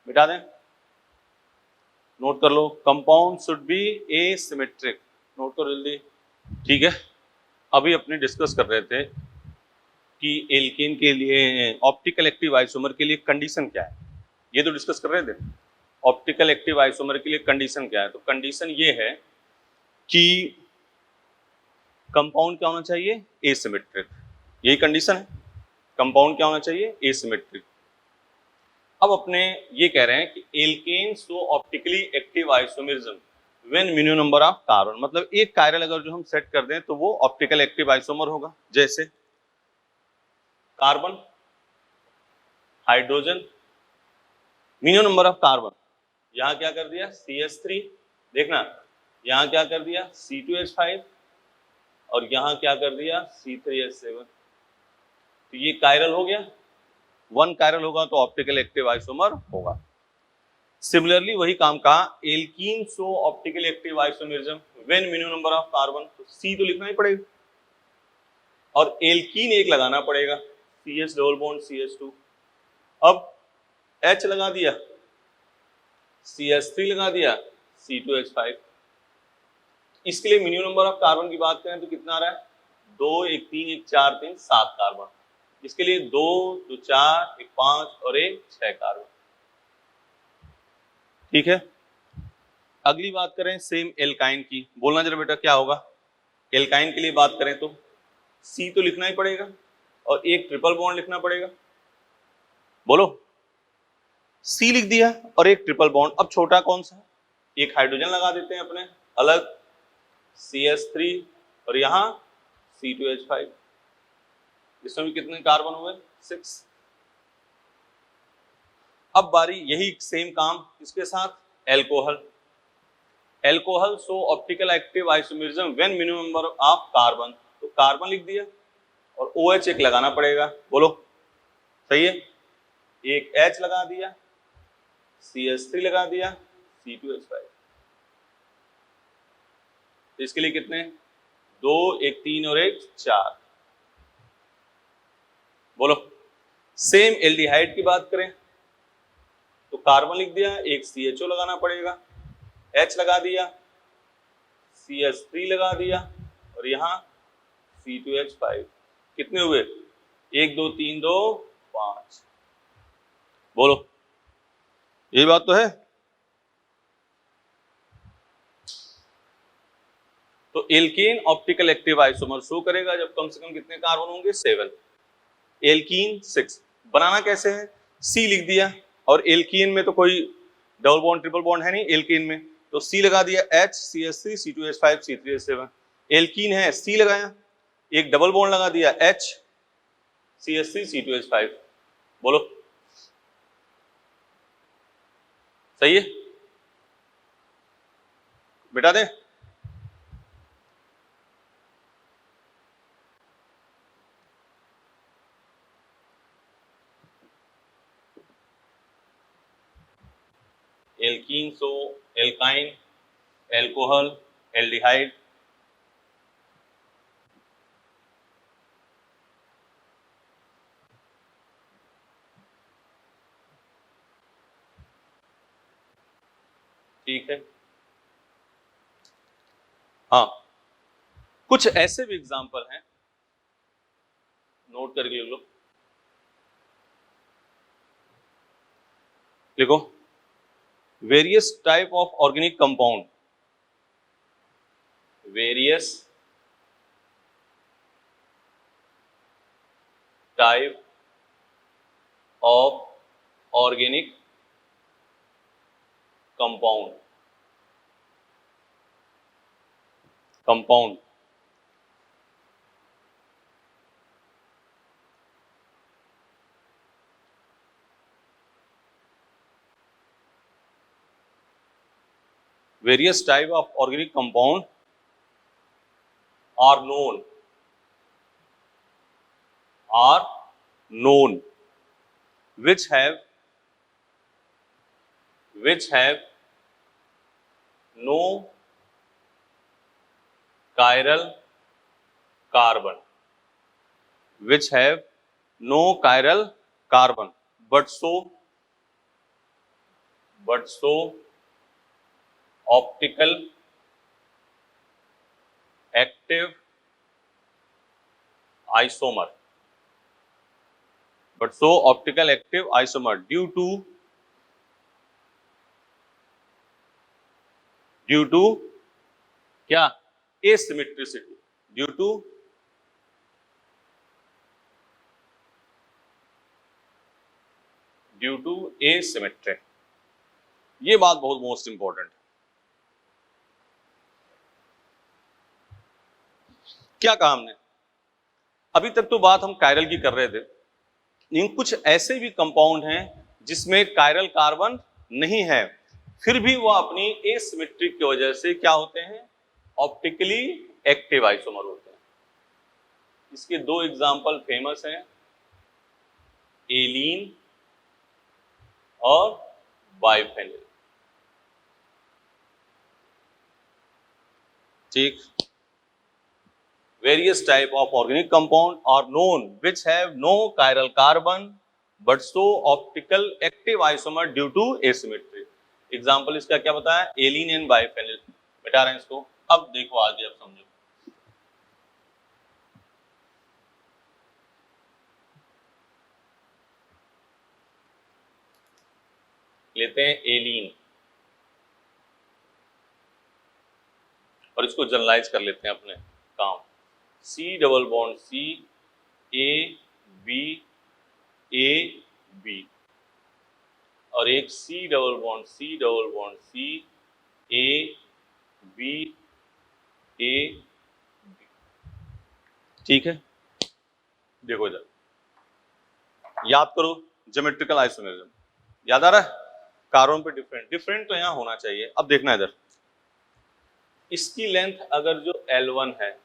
मिटा दें, नोट कर लो, compound should be asymmetric, note करो जल्दी, ठीक है। अभी अपने डिस्कस कर रहे थे कि एल्केन के लिए ऑप्टिकल एक्टिव आइसोमर के लिए कंडीशन क्या है, ये तो डिस्कस कर रहे थे। ऑप्टिकल एक्टिव आइसोमर के लिए कंडीशन क्या है, तो कंडीशन ये है कि कंपाउंड क्या होना चाहिए, एसिमेट्रिक, यही कंडीशन है। कंपाउंड क्या होना चाहिए, एसिमेट्रिक। अब अपने ये कह रहे हैं कि alkane show optically active isomerism when minimum number of carbon, मतलब एक कायरल अगर जो हम सेट कर दें तो वो ऑप्टिकल एक्टिव आइसोमर होगा। जैसे carbon, hydrogen, minimum number of carbon, यहां क्या कर दिया CH3, देखना यहां क्या कर दिया C2H5, और यहां क्या कर दिया C3H7, तो ये कायरल हो गया। 1 कायरल होगा तो ऑप्टिकल एक्टिव आइसोमर होगा। सिमिलरली वही काम कहा, alkene show optical active isomerism when minimum number of carbon, तो C तो लिखना ही पड़ेगा, और एल्कीन एक लगाना पड़ेगा, CH डबल बॉन्ड CH2। अब H लगा दिया, CH3 लगा दिया, C2H5। इसके लिए मिनिमम नंबर ऑफ कार्बन की बात करें तो कितना आ रहा है, 2 1 3 1 4 3 7 कार्बन। इसके लिए 2 2 4 1 5 और 1 6 कार्बन, ठीक है। अगली बात करें सेम एल्काइन की, बोलना जरा बेटा क्या होगा। एल्काइन के लिए बात करें तो C तो लिखना ही पड़ेगा और एक ट्रिपल बॉन्ड लिखना पड़ेगा, बोलो। C लिख दिया और एक ट्रिपल बॉन्ड, अब छोटा कौन सा, एक हाइड्रोजन लगा देते हैं अपने अलग, CH3, और यहां C2H5। इसमें भी कितने कार्बन हुए, 6। अब बारी यही सेम काम इसके साथ, alcohol. Alcohol show optical active isomerism when minimum number of carbon, तो कार्बन लिख दिया और OH एक लगाना पड़ेगा, बोलो सही है। एक H लगा दिया, CH3 लगा दिया, C2H5। इसके लिए कितने, 2 1 3 और 1 4, बोलो। सेम एल्डिहाइड की बात करें तो कार्बन लिख दिया, एक CHO लगाना पड़ेगा, H लगा दिया, CH3 लगा दिया और यहाँ C2H5। कितने हुए? 1 2 3 2 5। बोलो, यही बात तो है। तो alkane optical active isomer show करेगा जब कम से कम कितने कार्बन होंगे? 7। एल्कीन 6। बनाना कैसे है? C लिख दिया, और एल्कीन में तो कोई डबल बॉन्ड ट्रिपल बॉन्ड है नहीं एल्कीन में, तो C लगा दिया, H CH3 C2H5 C3H7। Alkene है, C लगाया, एक डबल बॉन्ड लगा दिया, H CH3 C2H5। बोलो, सही है? बेटा दे। एल्कीन सो एल्काइन, एल्कोहल, एल्डिहाइड। ठीक है, हाँ कुछ ऐसे भी एग्जांपल हैं, नोट करके लिख लो। लिखो, various type of organic compound, various type of organic compound, compound various type of organic compound are known which have no chiral carbon, which have no chiral carbon but so optical active isomer, due to क्या? asymmetricity, due to asymmetry। ये बात बहुत most important है। क्या कहा हमने? अभी तक तो बात हम कायरल की कर रहे थे, लेकिन कुछ ऐसे भी कंपाउंड हैं जिसमें कायरल कार्बन नहीं है, फिर भी वो अपनी एसिमेट्रिक की वजह से क्या होते हैं? ऑप्टिकली एक्टिव आइसोमर होते हैं। इसके दो एग्जांपल फेमस हैं, एलीन और बाइफेनिल। ठीक, various type of organic compound are known which have no chiral carbon but show optical active isomer due to asymmetry। Example इसका क्या बताया? Allene and biphenyl. मिटा रहे हैं इसको। अब देखो आगे, अब समझो। लेते हैं एलिन और इसको जनरलाइज कर लेते हैं अपने काम। C double bond C A B A B और एक C double bond C A B A B। ठीक है, देखो इधर, याद करो ज्योमेट्रिकल आइसोमेरिज्म। याद आ रहा है? कार्बन पे डिफरेंट तो यहां होना चाहिए। अब देखना इधर, इसकी लेंथ अगर जो L1 है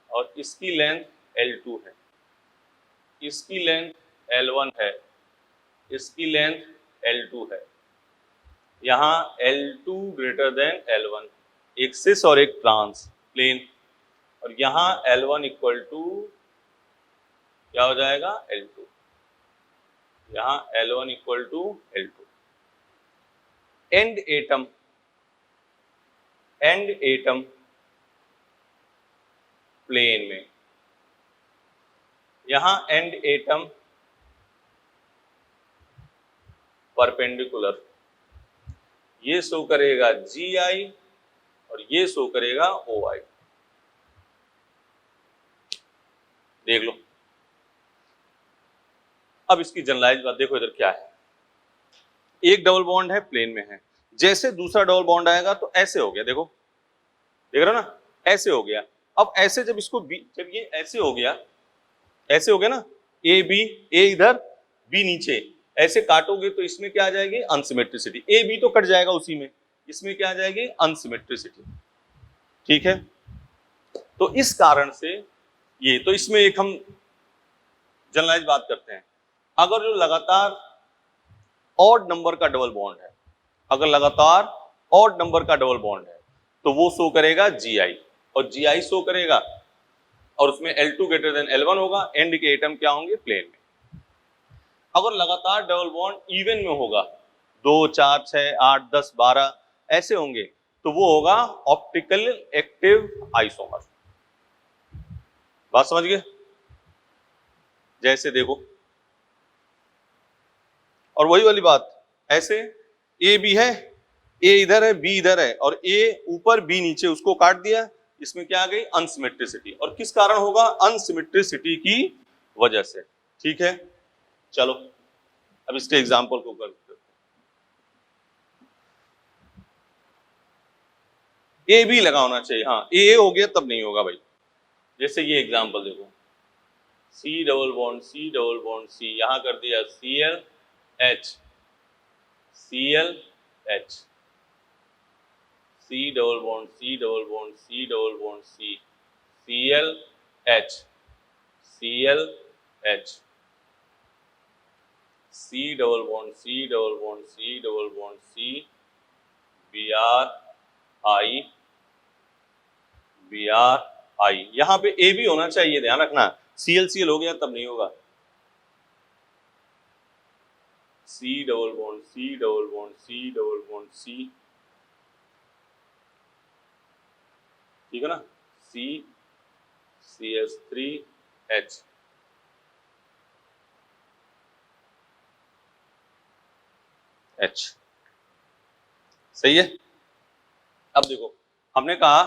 और इसकी लेंथ L2 है, इसकी लेंथ L1 है, इसकी लेंथ L2 है, यहाँ L2 ग्रेटर देन L1, एक सिस और एक ट्रांस प्लेन, और यहाँ L1 इक्वल टू क्या हो जाएगा? L2। यहां L1 equal to L2। End atom plane में, यहां एंड एटम परपेंडिकुलर, ये शो करेगा GI और ये शो करेगा OI। देख लो अब इसकी जनरलाइज बात देखो, इधर क्या है, एक डबल बॉन्ड है प्लेन में है, जैसे दूसरा डबल बॉन्ड आएगा तो ऐसे हो गया, देखो देख रहे हो ना, ऐसे हो गया। अब ऐसे जब इसको जब ये ऐसे हो गया, ऐसे हो गया ना, ए बी, ए इधर बी नीचे, ऐसे काटोगे तो इसमें क्या आ जाएगी, अनसिमेट्रिसिटी। ए बी तो कट जाएगा उसी में, इसमें क्या आ जाएगी, अनसिमेट्रिसिटी। ठीक है, तो इस कारण से ये, तो इसमें एक हम जनरलाइज बात करते हैं, अगर जो लगातार ऑड नंबर का डबल बॉन्ड है, अगर लगातार ऑड नंबर का डबल बॉन्ड है तो वो शो करेगा GI, और GI शो करेगा, और उसमें L2 ग्रेटर देन L1 होगा, एंड के एटम क्या होंगे, प्लेन में। अगर लगातार डबल बॉन्ड इवन में होगा, 2 4 6 8 10 12 ऐसे होंगे, तो वो होगा ऑप्टिकल एक्टिव आइसोमर। बात समझ गए? जैसे देखो, और वही वाली बात, ऐसे ए बी है, ए इधर है बी इधर है, और ए ऊपर बी नीचे, उसको काट दिया, इसमें क्या आ गई, अनसिमेट्रिसिटी। और किस कारण होगा, अनसिमेट्रिसिटी की वजह से। ठीक है, चलो अब इसके एग्जाम्पल को करते हैं। ए बी लगा होना चाहिए, हाँ ए हो गया तब नहीं होगा भाई। जैसे ये एग्जाम्पल देखो, C double bond C double bond C, यहां कर दिया Cl H, Cl H, C double bond C double bond C double bond C, Cl H, Cl H, C double bond C double bond C double bond C, Br I, Br I। यहां पे ए भी होना चाहिए, ध्यान रखना, Cl हो गया तब नहीं होगा। C double bond C double bond C double bond C, ठीक है ना, C CH3H, H, सही है। अब देखो, हमने कहा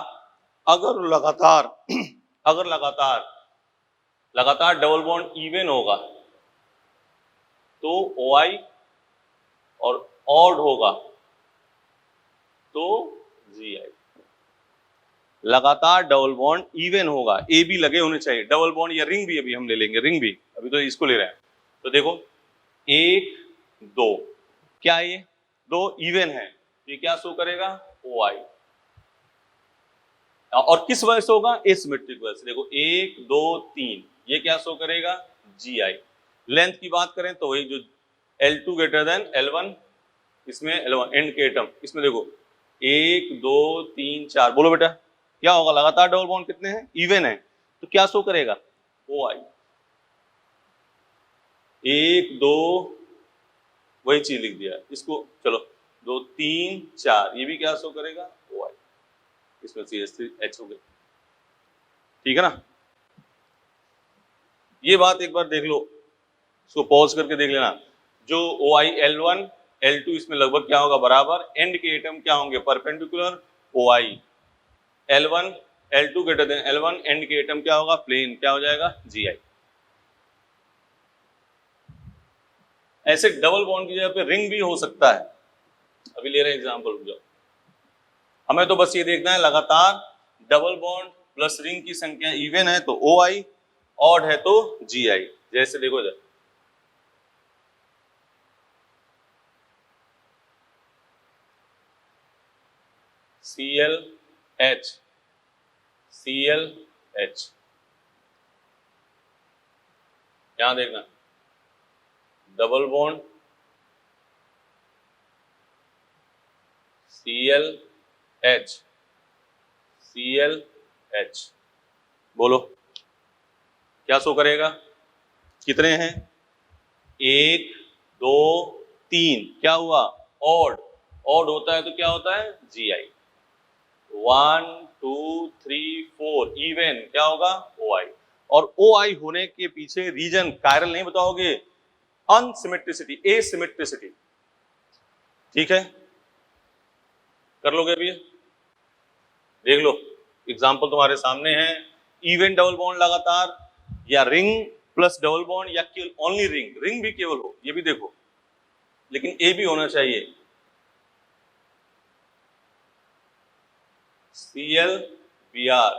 अगर लगातार डबल बॉन्ड इवन होगा तो OI, और ऑड होगा तो GI। लगातार डबल बॉन्ड इवन होगा, ए बी लगे होने चाहिए, डबल बॉन्ड या रिंग भी अभी हम ले लेंगे, रिंग भी अभी तो इसको ले रहे हैं। तो देखो 1 2, क्या ये दो इवन है, ये क्या शो करेगा, OI। और किस वजह से होगा, एसिमेट्रिक वजह से। देखो 1 2 3, ये क्या शो करेगा, GI। लेंथ की बात करें तो वही जो L2 ग्रेटर देन L1, इसमें L1 एंड के एटम, इसमें देखो 1 2 3 4, बोलो बेटा क्या होगा, लगातार डबल बॉन्ड कितने हैं, इवन है, तो क्या शो करेगा, OI। 1 2, वही चीज लिख दिया इसको, चलो 2 3 4, ये भी क्या शो करेगा, OI। इसमें CH3H हो गया। ठीक है ना, ये बात एक बार देख लो, इसको पॉज करके देख लेना। जो OI L1 L2 इसमें लगभग क्या होगा, बराबर, एंड के एटम क्या होंगे, perpendicular, OI। L1 L2 greater than L1, and के एटम क्या होगा, प्लेन, क्या हो जाएगा, GI। ऐसे डबल बॉन्ड की जगह पे रिंग भी हो सकता है, अभी ले रहे हैं एग्जांपल। जो हमें तो बस ये देखना है, लगातार डबल बॉन्ड प्लस रिंग की संख्या इवन है तो OI, ऑड है तो GI। जैसे देखो इधर ClH, ClH, यहां देखना डबल बॉन्ड ClH, ClH, बोलो क्या शो करेगा, कितने हैं, 1 2 3, क्या हुआ? ऑड। ऑड होता है तो क्या होता है? GI। 1 2 3 4 इवन, क्या होगा? OI। और OI होने के पीछे रीजन कायरल नहीं बताओगे, अनसिमेट्रिसिटी, एसिमेट्रिसिटी। ठीक है, कर लोगे अभी? देख लो, एग्जाम्पल तुम्हारे सामने है। इवन डबल बॉन्ड लगातार, या रिंग प्लस डबल बॉन्ड, या केवल ओनली रिंग, रिंग भी केवल हो, ये भी देखो, लेकिन ए भी होना चाहिए। ClBr,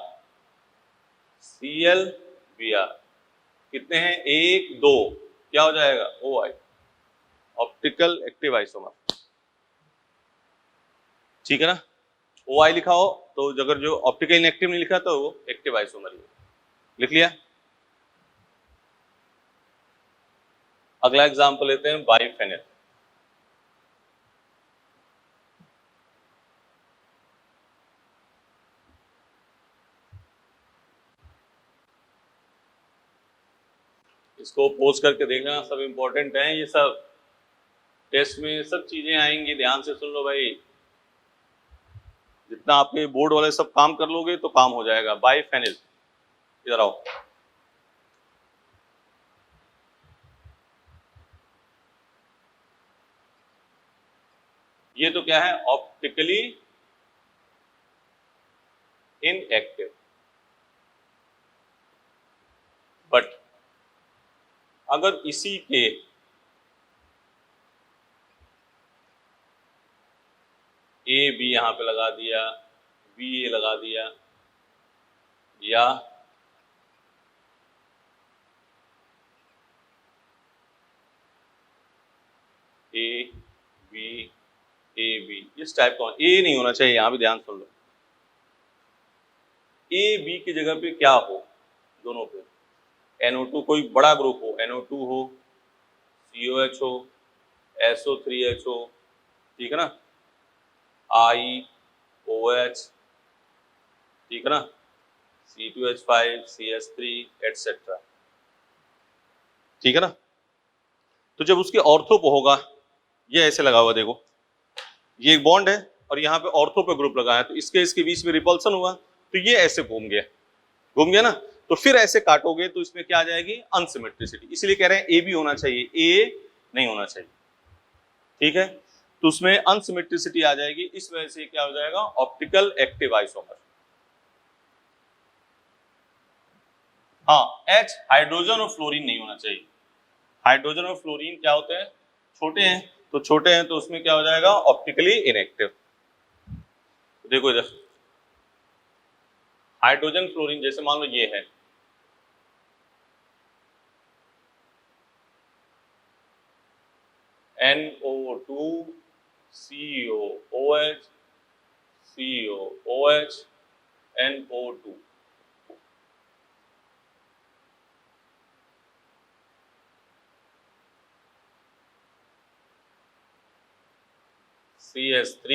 ClBr कितने हैं? 1 2, क्या हो जाएगा? OI, optical active isomer. ठीक है ना? OI लिखा हो तो अगर जो ऑप्टिकल इनएक्टिव नहीं लिखा तो वो एक्टिव आइसोमर ही लिख लिया। अगला एग्जांपल लेते हैं, बाइफेनिल। इसको पोस्ट करके देखना, सब इंपॉर्टेंट है ये सब, टेस्ट में सब चीजें आएंगी, ध्यान से सुन लो भाई। जितना आपके बोर्ड वाले सब काम कर लोगे तो काम हो जाएगा। बाइफेनिल, इधर आओ। ये तो क्या है? Optically inactive. बट अगर इसी के ए बी यहां पे लगा दिया, बी ए लगा दिया, या ए बी ए बी, इस टाइप का, ए नहीं होना चाहिए, यहां भी ध्यान सुन लो। ए बी की जगह पे क्या हो? दोनों पे NO2 कोई बड़ा ग्रुप हो, NO2 हो, COH हो, SO3H हो, ठीक है ना, IOH, ठीक है ना, C2H5, CH3 एटसेट्रा, ठीक है ना। तो जब उसके ऑर्थो पे होगा, ये ऐसे लगा हुआ, देखो ये एक बॉन्ड है और यहाँ पे ऑर्थो पे ग्रुप लगा है, तो इसके बीच में रिपल्सन हुआ, तो ये ऐसे घूम गया ना। तो फिर ऐसे काटोगे तो इसमें क्या आ जाएगी? अनसिमेट्रिसिटी। इसलिए कह रहे हैं ए भी होना चाहिए, ए नहीं होना चाहिए, ठीक है। तो उसमें अनसिमेट्रिसिटी आ जाएगी, इस वजह से क्या हो जाएगा? Optical active isomer. हाँ, H हाइड्रोजन और फ्लोरीन नहीं होना चाहिए। हाइड्रोजन और फ्लोरीन क्या होते हैं? छोटे हैं, तो छोटे हैं तो उसमें क्या हो जाएगा? Optically inactive. देखो इधर, हाइड्रोजन फ्लोरीन, जैसे मान लो ये है, NO2 COOH COOH NO2, CH3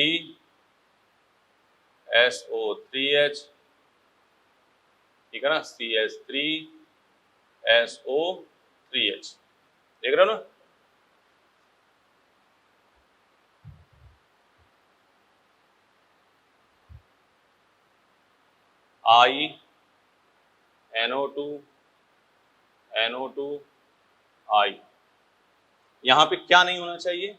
SO3H, ठीक है ना, CH3 SO3H, देख रहे हो ना। I NO2 NO2 I, यहां पे क्या नहीं होना चाहिए?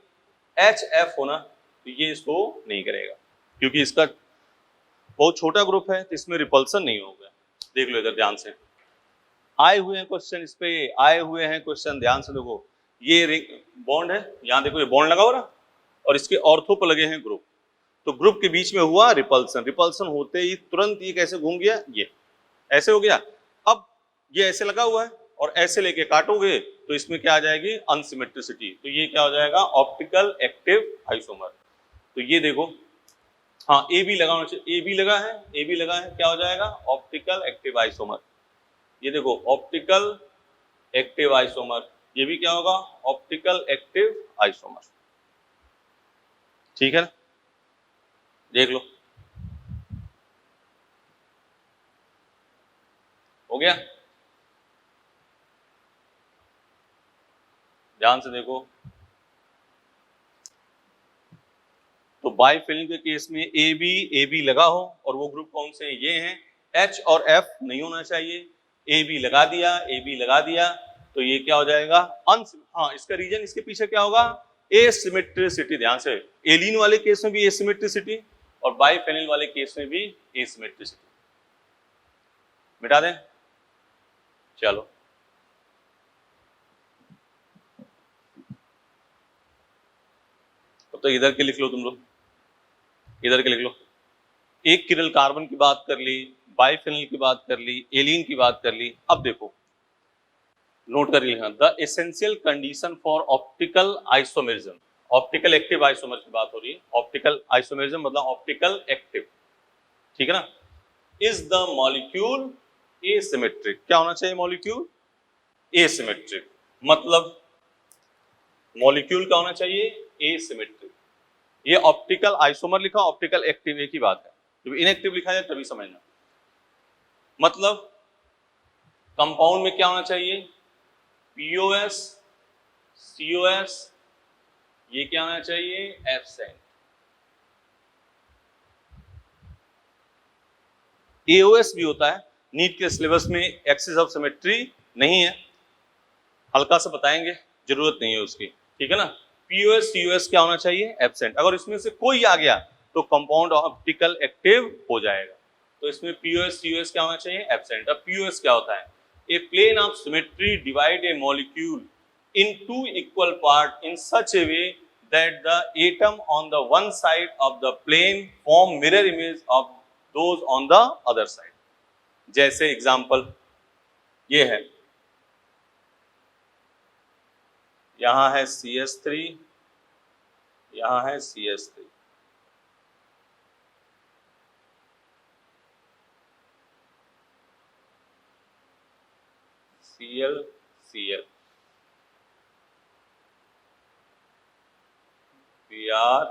HF होना, तो ये इसको नहीं करेगा क्योंकि इसका बहुत छोटा ग्रुप है, तो इसमें रिपल्सन नहीं होगा। देख लो इधर ध्यान से, आए हुए हैं क्वेश्चन, इस पे आए हुए हैं क्वेश्चन, ध्यान से देखो। ये बॉन्ड है, यहां देखो ये बॉन्ड लगा हो रहा, और इसके ऑर्थो पर लगे हैं ग्रुप, तो ग्रुप के बीच में हुआ रिपल्सन। रिपल्सन होते ही तुरंत ये कैसे घूम गया? ये ऐसे हो गया। अब ये ऐसे लगा हुआ है और ऐसे लेके काटोगे तो इसमें क्या आ जाएगी? अनसिमेट्रिसिटी। तो ये क्या हो जाएगा? Optical active isomer. तो ये देखो, हाँ ए बी लगा होना चाहिए, ए बी लगा है, ए बी लगा है, क्या हो जाएगा? Optical active isomer. ये देखो ऑप्टिकल एक्टिव आइसोमर, ये भी क्या होगा? ऑप्टिकल एक्टिव आइसोमर, ठीक है ना। देख लो, हो गया। ध्यान से देखो, तो बाइफिलिन के केस में ए बी लगा हो, और वो ग्रुप कौन से हैं, ये हैं, एच और एफ नहीं होना चाहिए, ए बी लगा दिया, तो ये क्या हो जाएगा, हाँ इसका रीजन इसके पीछे क्या होगा, एसिमेट्रिसिटी। ध्यान से, एलिन वाले केस में भी एसिमेट्रिसिटी और बाइफेनिल वाले केस में भी एसिमेट्रिसिटी। मिटा दें, चलो तो इधर के लिख लो, तुम लोग इधर के लिख लो। एक किरल कार्बन की बात कर ली, बाइफेनिल की बात कर ली, एलिन की बात कर ली। अब देखो नोट कर लिया, the essential condition for optical isomerism, optical active isomer की बात हो रही है, ऑप्टिकल आइसोमेरिज्म मतलब ऑप्टिकल एक्टिव, ठीक है ना। इज द मॉलिक्यूल एसिमेट्रिक, क्या होना चाहिए मॉलिक्यूल, एसिमेट्रिक, मतलब मॉलिक्यूल क्या होना चाहिए, एसिमेट्रिक। ये ऑप्टिकल आइसोमर लिखा, ऑप्टिकल एक्टिव एक ही बात है, जब इनएक्टिव लिखा जाए तभी समझना। मतलब कंपाउंड में क्या होना चाहिए, पीओएस, सीओएस, ये क्या होना चाहिए, एब्सेंट। एओएस भी होता है, नीट के सिलेबस में एक्सिस ऑफ सिमेट्री नहीं है, हल्का सा बताएंगे, जरूरत नहीं है उसकी, ठीक है ना। पीओएस सीओएस क्या होना चाहिए, एब्सेंट। अगर इसमें से कोई आ गया तो कंपाउंड ऑप्टिकल एक्टिव हो जाएगा, तो इसमें पीओएस सीओएस क्या होना चाहिए, एब्सेंट। अब पीओएस क्या होता है, a plane of symmetry divide a molecule in two equal part in such a way that the atom on the one side of the plane form mirror image of those on the other side। जैसे example ये है, यहां है CS3, यहां है CS3, Cl Cl, Br,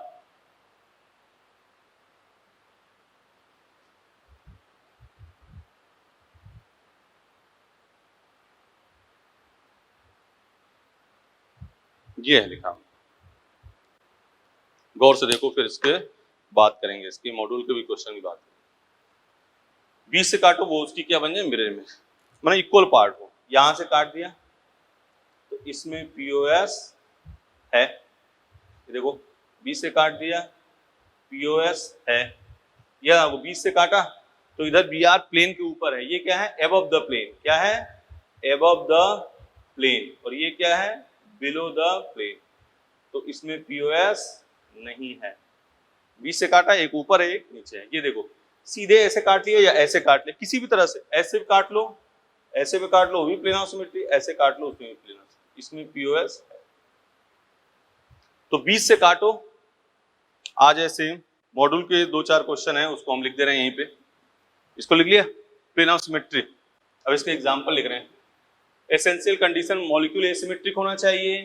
ये है लिखा, गौर से देखो, फिर इसके बात करेंगे, इसके मॉड्यूल के भी क्वेश्चन की बात करेंगे। 20 से काटो वो उसकी क्या बन जाए, मिरर इमेज, मतलब इक्वल पार्ट हो। यहां से काट दिया तो इसमें पीओएस है, देखो 20 से काट दिया, पीओएस है, यह 20 से काटा तो इधर बी आर प्लेन के ऊपर है, ये क्या है, एबव द प्लेन, क्या है, एबव द प्लेन, और ये क्या है, बिलो द प्लेन, तो इसमें पीओएस नहीं है। 20 से काटा, एक ऊपर है एक नीचे है, ये देखो सीधे ऐसे काट लिया या ऐसे काट लिया, किसी भी तरह से, ऐसे भी काट लो, ऐसे भी काट लो, वो भी प्लेन ऑफ सिमेट्री, ऐसे काट लो उसमें भी प्लेन ऑफ सिमेट्री, इसमें पीओएस है। तो 20 से काटो, आज ऐसे मॉड्यूल के 2-4 क्वेश्चन है, उसको हम लिख दे रहे हैं यहीं पे, इसको लिख लिया, प्लेन ऑफ सिमेट्री। अब इसके एग्जांपल लिख रहे हैं, एसेंशियल कंडीशन मॉलिक्यूल एसिमेट्रिक होना चाहिए,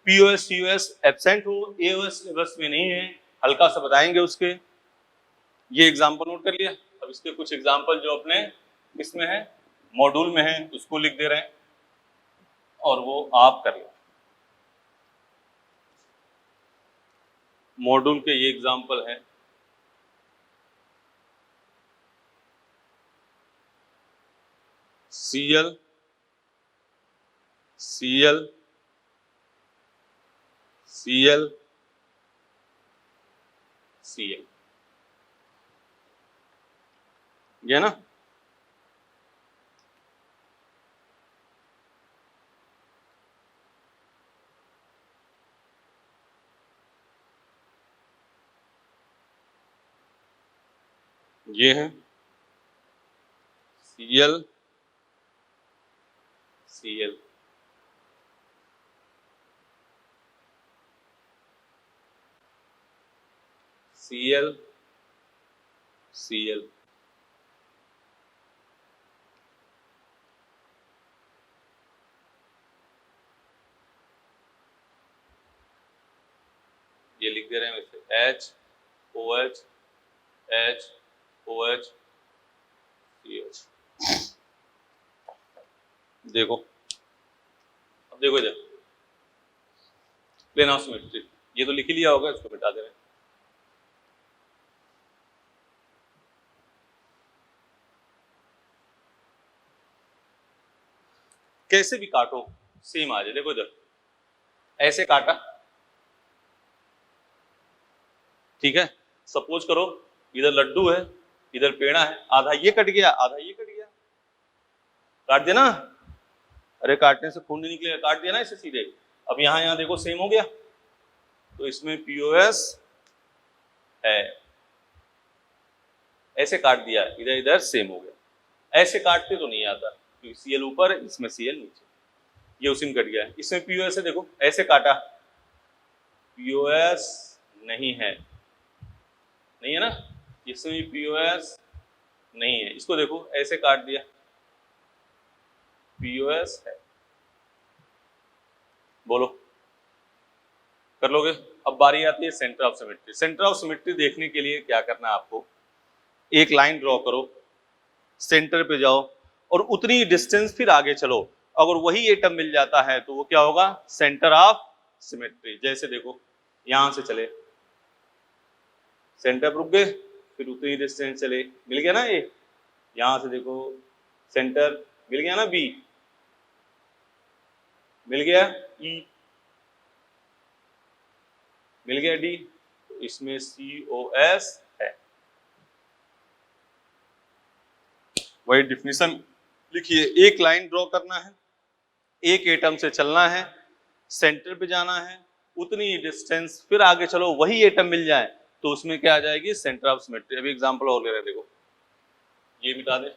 पीओएस सीओएस एब्सेंट हो, एओएस सिलेबस में नहीं है, हल्का सा बताएंगे उसके, ये एग्जांपल नोट कर लिया। अब इसके कुछ एग्जांपल जो अपने इसमें है, मॉड्यूल में है, उसको लिख दे रहे हैं और वो आप कर लो। मॉड्यूल के ये एग्जांपल है, Cl Cl Cl Cl, ये ना, ये है Cl Cl, Cl Cl, ये लिख दे रहे हैं वैसे, H OH H OH CH। देखो, अब देखो इधर प्लेन ऑफ सिमेट्री, ये तो लिख ही लिया होगा, इसको मिटा दे रहे हैं। कैसे भी काटो सेम आ जाए। देखो इधर ऐसे काटा, ठीक है, सपोज करो इधर लड्डू है, इधर पेड़ा है, आधा ये कट गया आधा ये कट गया, काट दिया ना, अरे काटने से खून नहीं निकलेगा, काट दिया ना इसे सीधे। अब यहाँ देखो सेम हो गया, तो इसमें पीओएस है, ऐसे काट दिया, इधर इधर सेम हो गया। ऐसे काटते तो नहीं आता क्योंकि सीएल ऊपर है, इसमें सीएल नीचे, ये उसी में कट गया है। इसमें पीओएस है, देखो ऐसे काटा, पीओएस नहीं है, नहीं है ना, इसमें पीओएस नहीं है। इसको देखो ऐसे काट दिया, पीओएस है, बोलो कर लोगे। अब बारी आती है centre of symmetry. Centre of symmetry देखने के लिए क्या करना है आपको, एक लाइन ड्रॉ करो, सेंटर पे जाओ और उतनी डिस्टेंस फिर आगे चलो, अगर वही एटम मिल जाता है तो वो क्या होगा, सेंटर ऑफ सिमेट्री। जैसे देखो यहां से चले, सेंटर पर रुक गए, फिर उतनी डिस्टेंस चले, मिल गया ना ये, यहां से देखो सेंटर मिल गया ना, बी मिल गया, ई मिल गया, डी, तो इसमें COS है। वही डिफिनीशन लिखिए, एक लाइन ड्रॉ करना है, एक एटम से चलना है, सेंटर पे जाना है, उतनी डिस्टेंस फिर आगे चलो, वही एटम मिल जाए तो उसमें क्या आ जाएगी, सेंटर ऑफ सिमेट्री। अभी एग्जांपल और ले रहे हैं, देखो ये मिटा दे,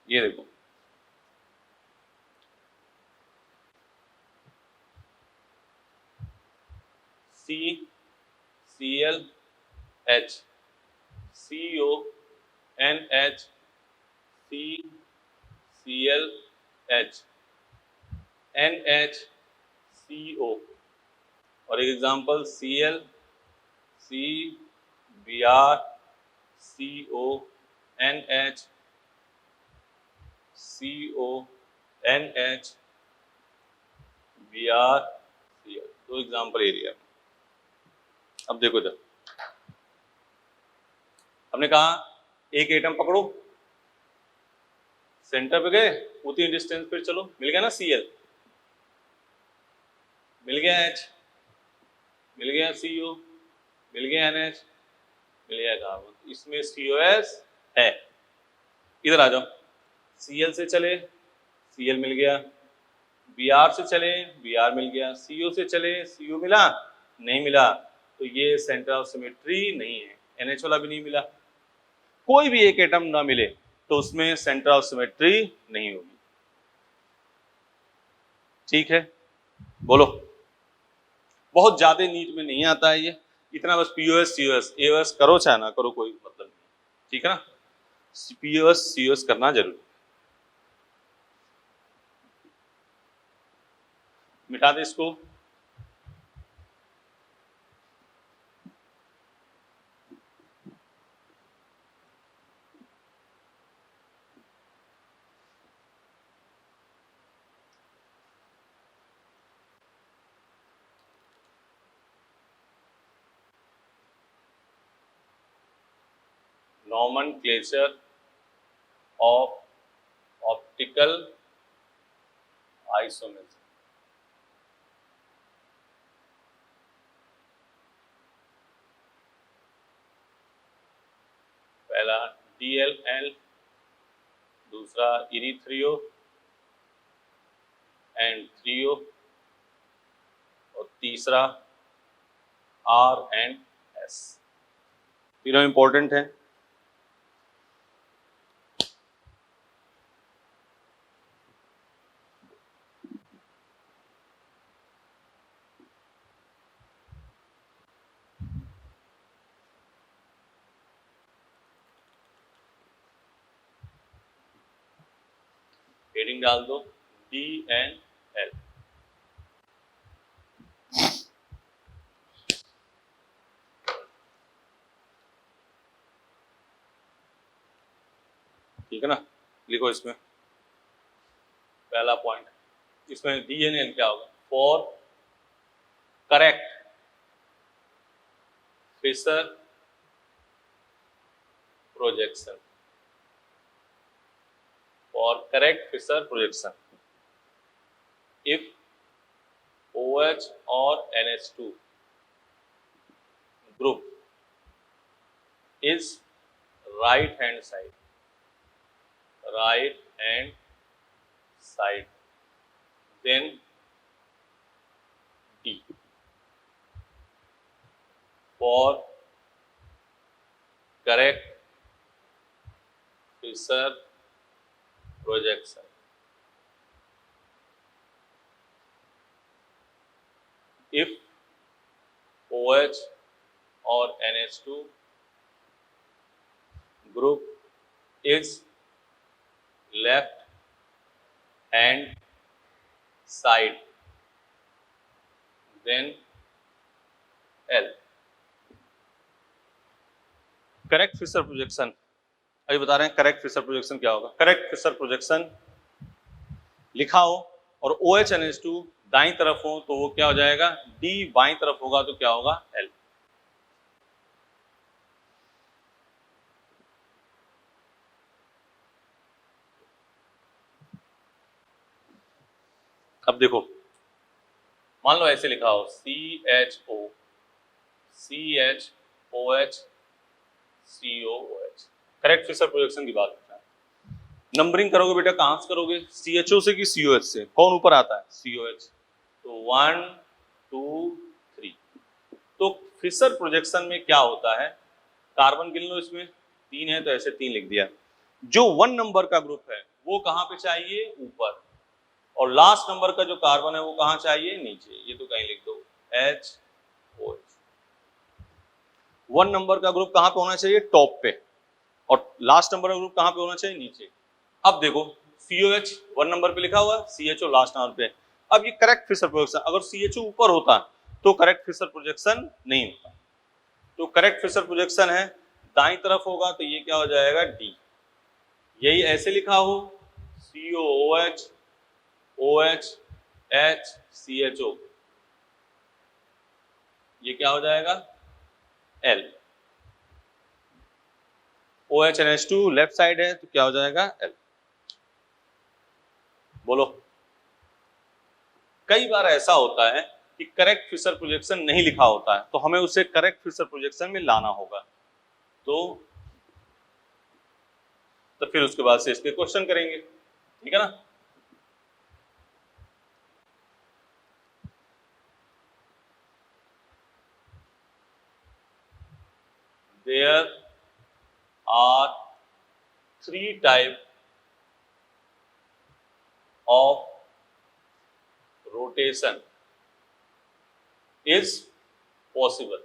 ये देखो CCl H CONH CCl H NHCO, और एक example Cl CBr CONH CONH Br Cl, दो एग्जांपल एरिया। अब देखो इधर हमने कहा एक एटम पकड़ो, सेंटर पे गए, उतनी डिस्टेंस फिर चलो, मिल गया ना Cl, मिल गया H, मिल गया CO, मिल गया NH, मिल गया कार्बन, इसमें COS है। इधर आ जाओ, Cl से चले, Cl मिल गया, Br से चले, Br मिल गया, CO से चले, CO मिला नहीं मिला, तो ये सेंटर ऑफ सिमेट्री नहीं है। NH वाला भी नहीं मिला, कोई भी एक एटम ना मिले तो उसमें सेंटर ऑफ सिमेट्री नहीं होगी। ठीक है, बोलो, बहुत ज्यादा नीट में नहीं आता है ये, इतना बस पीओएस COS AOS करो चाहे ना करो कोई मतलब नहीं, ठीक है ना, पीओएस COS करना जरूरी। मिटा दे इसको, nomenclature of optical isomerism। पहला DLL, दूसरा इरीथ्रियो एंड थ्रियो, और तीसरा R&S। तीनों इंपॉर्टेंट है। हेडिंग डाल दो DNL। ठीक है ना, लिखो इसमें पहला पॉइंट, इसमें DNN क्या होगा, for correct Fischer projection, for correct Fischer projection if OH और NH2 group is right hand side, then D, for correct Fisher projection if OH और NH2 group is left hand side, then L. Correct Fischer projection अभी बता रहे हैं, correct Fischer projection क्या होगा। Correct Fischer projection लिखा हो और OH NH2 दाईं तरफ हो तो वो क्या हो जाएगा, D बाईं तरफ होगा तो क्या होगा, L। अब देखो, मान लो ऐसे लिखा हो CHO CHOH COOH, correct Fischer projection की बात करता है। नंबरिंग करोगे बेटा कहां से करोगे, CHO से कि COH से, कौन ऊपर आता है, COH, तो 1 2 3। तो फिशर प्रोजेक्शन में क्या होता है, कार्बन गिन लो, इसमें 3 है तो ऐसे 3 लिख दिया। जो 1 नंबर का ग्रुप है वो कहां पे चाहिए, ऊपर, और लास्ट नंबर का जो कार्बन है वो कहां चाहिए, नीचे। ये तो कहीं लिख दो HOH। 1 नंबर का ग्रुप कहां पे होना चाहिए, टॉप पे, और लास्ट नंबर का ग्रुप कहां पे होना चाहिए, नीचे। अब देखो COH 1 नंबर पे लिखा हुआ, CHO लास्ट नंबर पे। अब ये करेक्ट फिशर प्रोजेक्शन, अगर CHO ऊपर होता तो करेक्ट फिशर प्रोजेक्शन नहीं होता। तो करेक्ट फिशर प्रोजेक्शन है दाईं तरफ होगा तो ये क्या हो जाएगा, D। यही ऐसे लिखा हो COOH OH H CHO, ये क्या हो जाएगा, L। OH NH2 left side है तो क्या हो जाएगा, L। बोलो, कई बार ऐसा होता है कि करेक्ट फिशर प्रोजेक्शन नहीं लिखा होता है तो हमें उसे करेक्ट फिशर प्रोजेक्शन में लाना होगा। तो फिर उसके बाद से इसके क्वेश्चन करेंगे, ठीक है ना। There are 3 types of rotation is possible।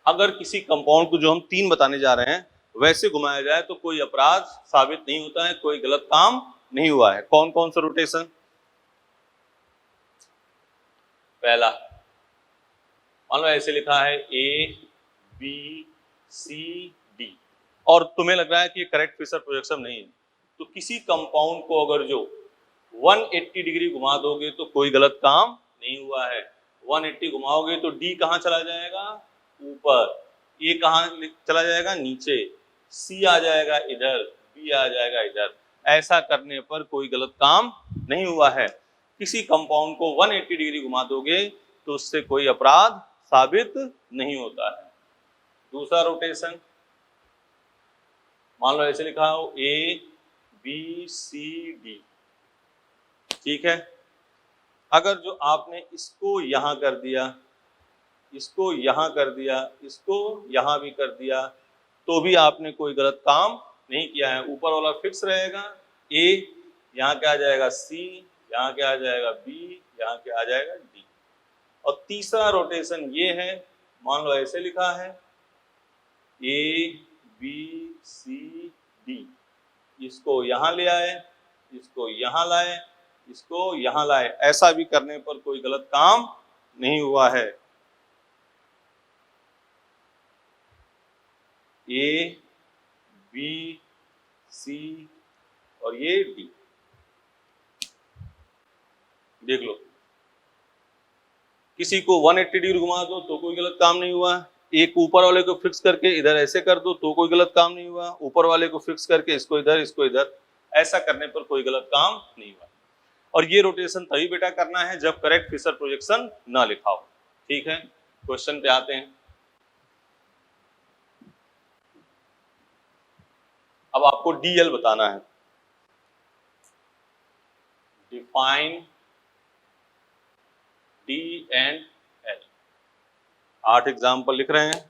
अगर किसी कंपाउंड को जो हम 3 बताने जा रहे हैं वैसे घुमाया जाए तो कोई अपराध साबित नहीं होता है, कोई गलत काम नहीं हुआ है। कौन कौन सा रोटेशन, पहला मान लो ऐसे लिखा है ABCD और तुम्हें लग रहा है कि ये करेक्ट फिशर प्रोजेक्शन नहीं है, तो किसी कंपाउंड को अगर जो 180 डिग्री घुमा दोगे तो कोई गलत काम नहीं हुआ है। 180 घुमाओगे तो D कहां चला जाएगा, ऊपर, A कहां चला जाएगा, नीचे, C आ जाएगा इधर, B आ जाएगा इधर। ऐसा करने पर कोई गलत काम नहीं हुआ है। किसी कंपाउंड को 180 डिग्री घुमा दोगे तो उससे कोई अपराध साबित नहीं होता है। दूसरा रोटेशन मान लो ऐसे लिखा हो ABCD, ठीक है। अगर जो आपने इसको यहां कर दिया, इसको यहां कर दिया, इसको यहां भी कर दिया तो भी आपने कोई गलत काम नहीं किया है। ऊपर वाला फिक्स रहेगा, A यहाँ क्या आ जाएगा, C यहाँ क्या आ जाएगा, B यहाँ क्या आ जाएगा, D। और तीसरा रोटेशन ये है, मान लो ऐसे लिखा है ABCD, इसको यहाँ ले आए, इसको यहाँ लाए, इसको यहाँ लाए। ऐसा भी करने पर कोई गलत काम नहीं हुआ है। A B C और ये डी। देख लो, किसी को 180 डिग्री घुमा दो तो कोई गलत काम नहीं हुआ, एक ऊपर वाले को फिक्स करके इधर ऐसे कर दो तो कोई गलत काम नहीं हुआ, ऊपर वाले को फिक्स करके इसको इधर, ऐसा करने पर कोई गलत काम नहीं हुआ। और ये रोटेशन तभी बेटा करना है जब करेक्ट फिशर प्रोजेक्शन ना लिखा हो। ठीक है, क्वेश्चन पे आते हैं। अब आपको डीएल बताना है, define D and L. 8 example लिख रहे हैं,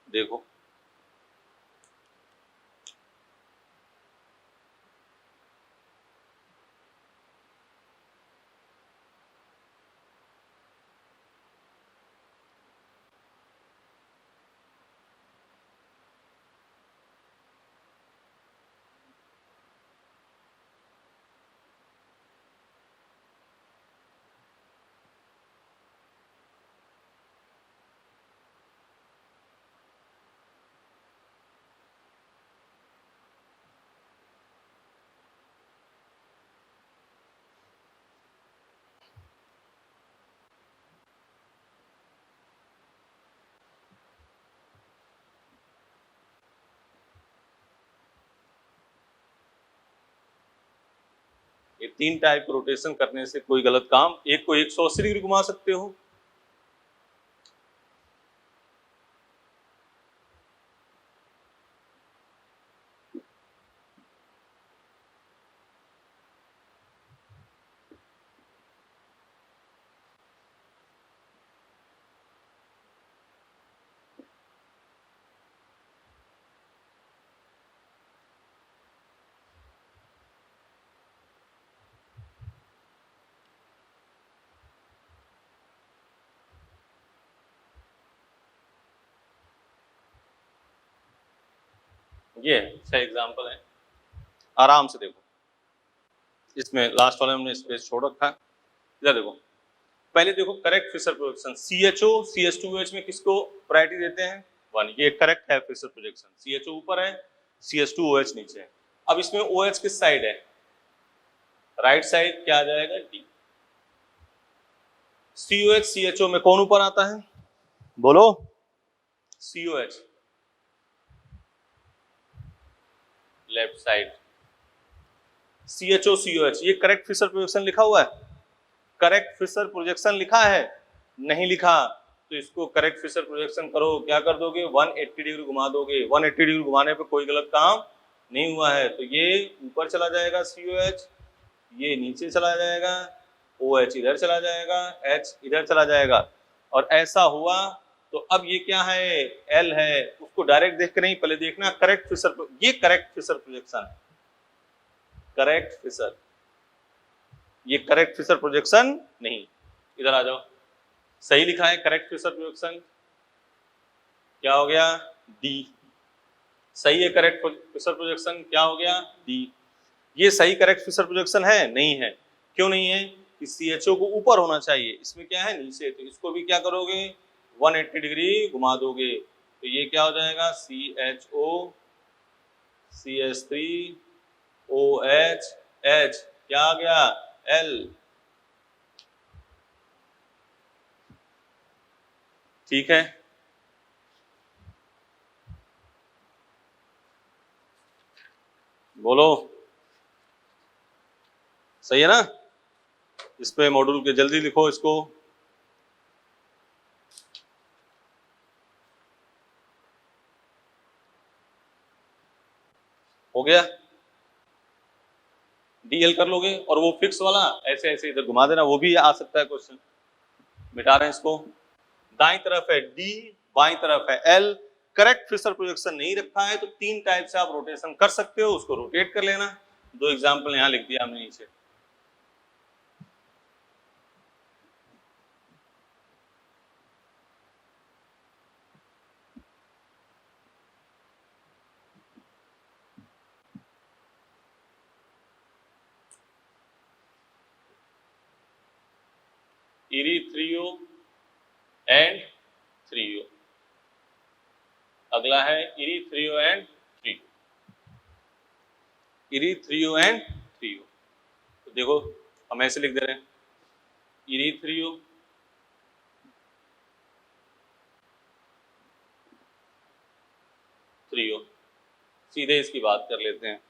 देखो। ये 3 टाइप रोटेशन करने से कोई गलत काम, एक को 180 डिग्री घुमा सकते हो, ये सही एग्जांपल है। आराम से देखो, इसमें लास्ट वाले हमने स्पेस छोड़ रखा है। इधर देखो, पहले देखो correct Fischer projection, CHO CH2OH में किसको प्रायोरिटी देते हैं? 1। ये करेक्ट है फिशर प्रोजेक्शन, CHO ऊपर है, CH2OH नीचे है। अब इसमें OH किस साइड है? राइट साइड, क्या आ जाएगा? D। COH CHO में कौन ऊपर आता है? बोलो। COH left side, CHO COH। ये करेक्ट फिशर प्रोजेक्शन लिखा हुआ है? करेक्ट फिशर प्रोजेक्शन लिखा है? नहीं लिखा तो इसको करेक्ट फिशर प्रोजेक्शन करो, क्या कर दोगे? 180 डिग्री घुमा दोगे। 180 डिग्री घुमाने पे कोई गलत काम नहीं हुआ है, तो ये ऊपर चला जाएगा COH, ये नीचे चला जाएगा, OH इधर चला जाएगा, H इधर चला जाएगा। और ऐसा हुआ तो अब ये क्या है? L है। उसको डायरेक्ट देख के नहीं, पहले देखना करेक्ट फिशर, ये करेक्ट फिशर प्रोजेक्शन है, करेक्ट फिशर, ये करेक्ट फिशर प्रोजेक्शन नहीं। इधर आ जाओ, सही लिखा है करेक्ट फिशर प्रोजेक्शन, क्या हो गया? डी। सही है करेक्ट फिशर प्रोजेक्शन, क्या हो गया? डी। ये सही करेक्ट फिशर प्रोजेक्शन है? नहीं है। क्यों नहीं है? कि CHO को ऊपर होना चाहिए, इसमें क्या है? नीचे। तो इसको भी क्या करोगे? 180 डिग्री घुमा दोगे, तो ये क्या हो जाएगा? CHO CH3 OH H, क्या आ गया? L। ठीक है, बोलो। सही है ना? इस पे मॉड्यूल के जल्दी लिखो इसको। हो गया? DL कर लोगे, और वो फिक्स वाला ऐसे ऐसे इधर घुमा देना, वो भी आ सकता है क्वेश्चन। मिटा रहे हैं इसको। दाईं तरफ है D, बाईं तरफ है L। करेक्ट फिशर प्रोजेक्शन नहीं रखा है तो 3 टाइप से आप रोटेशन कर सकते हो, उसको रोटेट कर लेना। 2 एग्जाम्पल यहाँ लिख दिया हमने नीचे। ERI3O and 3O। अगला है ERI3O and 3O। इरीथ्रियो and threo. तो देखो हम ऐसे लिख दे रहे हैं, इरीथ्रियो थ्रियो। सीधे इसकी बात कर लेते हैं,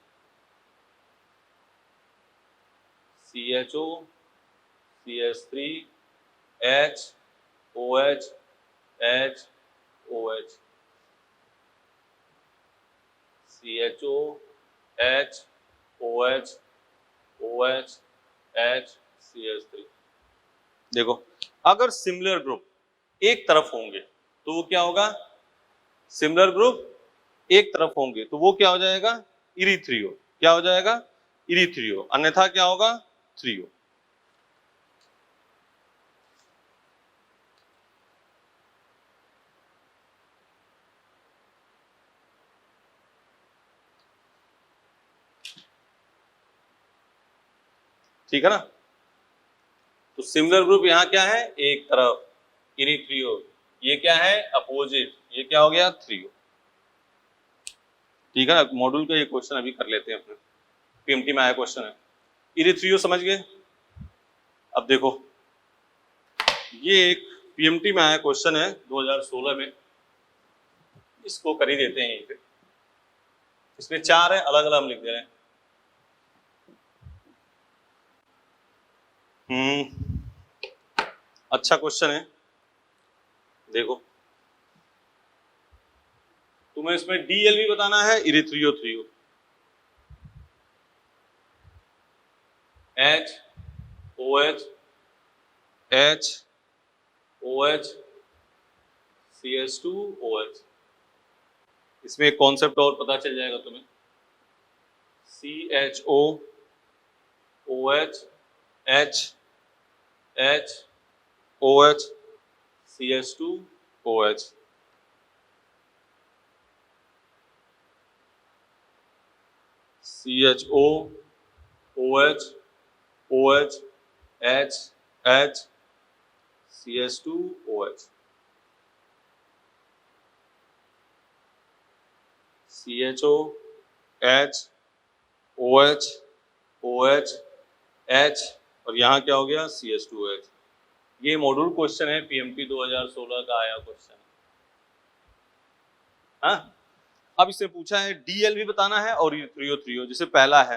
CHO CH3 H OH H OH CHO H OH OH H CH3। देखो अगर सिमिलर ग्रुप एक तरफ होंगे तो वो क्या होगा, सिमिलर ग्रुप एक तरफ होंगे तो वो क्या हो जाएगा, इरीथ्रियो। क्या हो जाएगा, इरीथ्रियो, अन्यथा क्या होगा, थ्रियो। ठीक है ना। तो सिमिलर ग्रुप यहां क्या है, एक तरफ, इरीथ्रियो। ये क्या है, अपोजिट, ये क्या हो गया, थ्रियो। ठीक है ना। मॉड्यूल का ये क्वेश्चन अभी कर लेते हैं अपने, पीएमटी में आया क्वेश्चन है। इरीथ्रियो समझ गए। अब देखो ये एक पीएमटी में आया क्वेश्चन है 2016 में, इसको कर ही देते हैं यहीं पे। इसमें 4 है, अलग अलग हम लिख दे रहे हैं। अच्छा क्वेश्चन है। देखो तुम्हें इसमें डीएल भी बताना है, इरीथ्रियो threo. H OH H OH CH2 OH। इसमें एक कॉन्सेप्ट और पता चल जाएगा तुम्हें, CHO OH H H OH CH2 OH। CHO OH OH H H CH2 OH। CHO H OH OH H और यहाँ क्या हो गया, CH2OH। ये मॉड्यूल क्वेश्चन है, पीएमटी 2016 का आया क्वेश्चन। हाँ अब इससे पूछा है डीएल भी बताना है और थ्रियो थ्रियो, जैसे पहला है।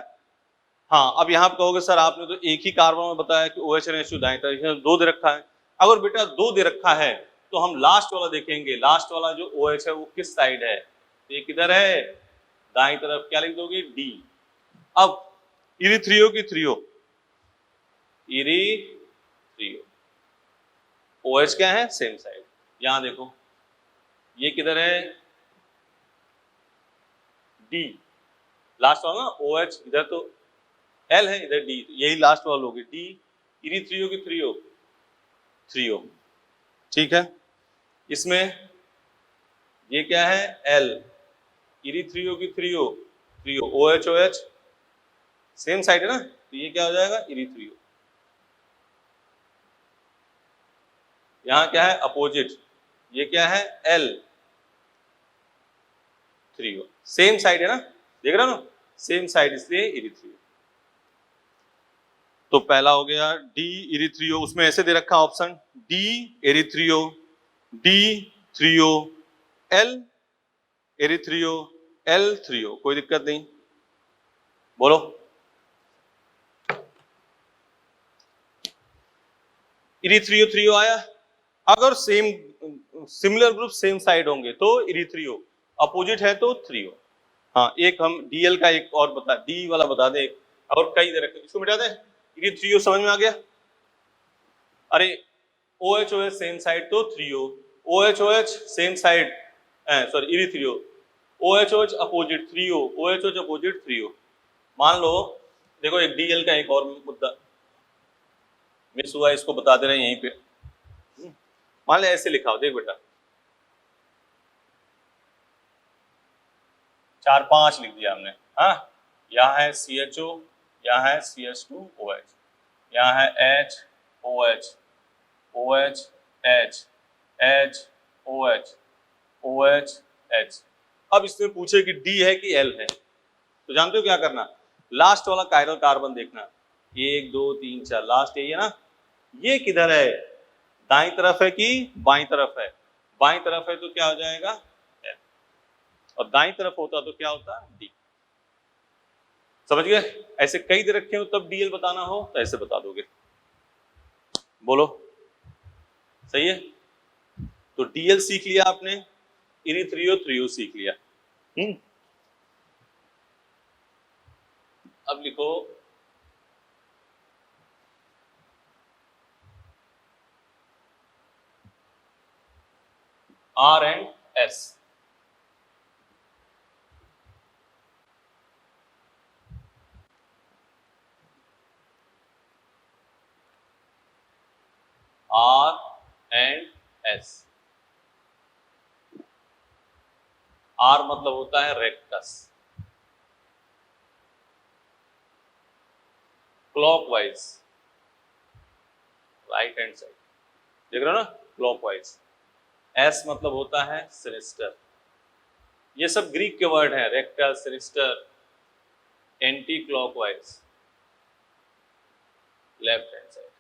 हाँ अब यहाँ कहोगे सर आपने तो एक ही कार्बन में बताया कि OH NH2 दाएं तरफ, 2 दे रखा है। अगर बेटा 2 दे रखा है तो हम लास्ट वाला देखेंगे, लास्ट वाला जो OH है वो किस साइड है, तो ये किधर है, दाएं तरफ। क्या लिख दोगे, डी। अब इरीथ्रियो की थ्रियो, इरीथ्रियो OH क्या है, सेम साइड। यहां देखो ये किधर है, डी, लास्ट वाला ना, OH इधर तो L है, इधर D, यही लास्ट वाला होगी डी। इरीथ्रियो की थ्रियो, थ्रियो। ठीक है। इसमें ये क्या है, L, इरीथ्रियो की threo, threo OH OH same side है ना, तो ये क्या हो जाएगा, इरीथ्रियो। यहां क्या है, अपोजिट, ये क्या है, L, थ्रियो, सेम साइड है ना, देख रहे हो ना, सेम साइड, इसलिए इरीथ्रियो। तो पहला हो गया डी इरीथ्रियो, उसमें ऐसे दे रखा option, D erythro, D threo, L erythro, L threo, कोई दिक्कत नहीं। बोलो इरीथ्रियो थ्रियो आया। अगर same similar group same side होंगे तो इरीथ्रियो, अपोजिट है तो थ्रियो। हाँ एक हम डीएल का एक और बता, डी वाला बता दे, और कई दे रखे, इसको मिटा दे। इरीथ्रियो समझ में आ गया। अरे OH OH सेम साइड तो threo, OH OH same side, sorry erythro, OH OH opposite threo, OH OH opposite threo. मान लो देखो एक डीएल का एक और मुद्दा मिस हुआ, इसको बता दे रहे हैं यहीं पे। मान ले ऐसे लिखा हो, देख बेटा 4 5 लिख दिया हमने। हाँ यहाँ है CHO, यहाँ है CH2OH, यहाँ है H OH OH H H OH OH H। अब इसमें पूछे कि D है कि L है, तो जानते हो क्या करना, लास्ट वाला कायरल कार्बन देखना, 1 2 3 4 लास्ट यही है ना, ये किधर है, दाईं तरफ है कि बाईं तरफ है, बाईं तरफ है तो क्या हो जाएगा L, और दाईं तरफ होता तो क्या होता D। समझ गए? ऐसे कई दे रखे हो तब DL बताना हो तो ऐसे बता दोगे। बोलो सही है? तो DL सीख लिया आपने, इरिथ्रियो थ्रियो सीख लिया। अब लिखो R and S। R and S। R मतलब होता है rectus, clockwise, right hand side, देख रहे हो ना, क्लॉकवाइज। S मतलब होता है सिनिस्टर। ये सब ग्रीक के वर्ड हैं, rectus, sinister, anti clockwise, left hand side.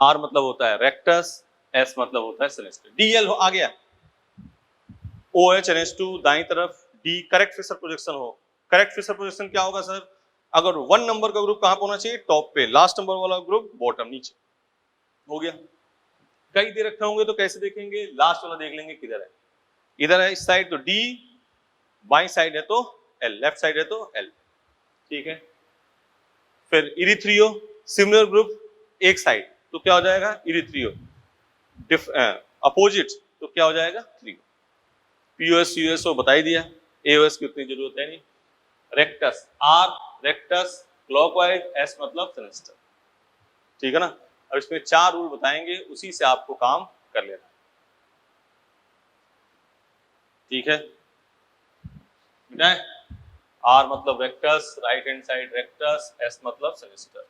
R मतलब होता है रेक्टस, S मतलब होता है सिनिस्टर। DL आ गया, OH NH2 दाईं तरफ, D करेक्ट फिशर प्रोजेक्शन हो। करेक्ट फिशर प्रोजेक्शन क्या होगा सर? अगर 1 नंबर का ग्रुप कहां पर होना चाहिए? टॉप पे, लास्ट नंबर वाला ग्रुप बॉटम नीचे। हो गया। कई दे रखे होंगे तो कैसे देखेंगे? लास्ट वाला देख लेंगे किधर है। इधर है इस साइड तो D, बाईं साइड है तो L, लेफ्ट साइड है तो L। ठीक है। फिर इरिथ्रियो सिमिलर ग्रुप एक साइड तो क्या हो जाएगा? इरिथ्रियो। अपोजिट तो क्या हो जाएगा? थ्रियो। POS USO बता ही दिया, AOS की उतनी जरूरत है नहीं। Rectus, R rectus clockwise, S मतलब सिनिस्टर। ठीक है ना? अब इसमें 4 रूल बताएंगे, उसी से आपको काम कर लेना। ठीक है बेटा? R मतलब rectus, right hand side rectus, S मतलब सिनिस्टर।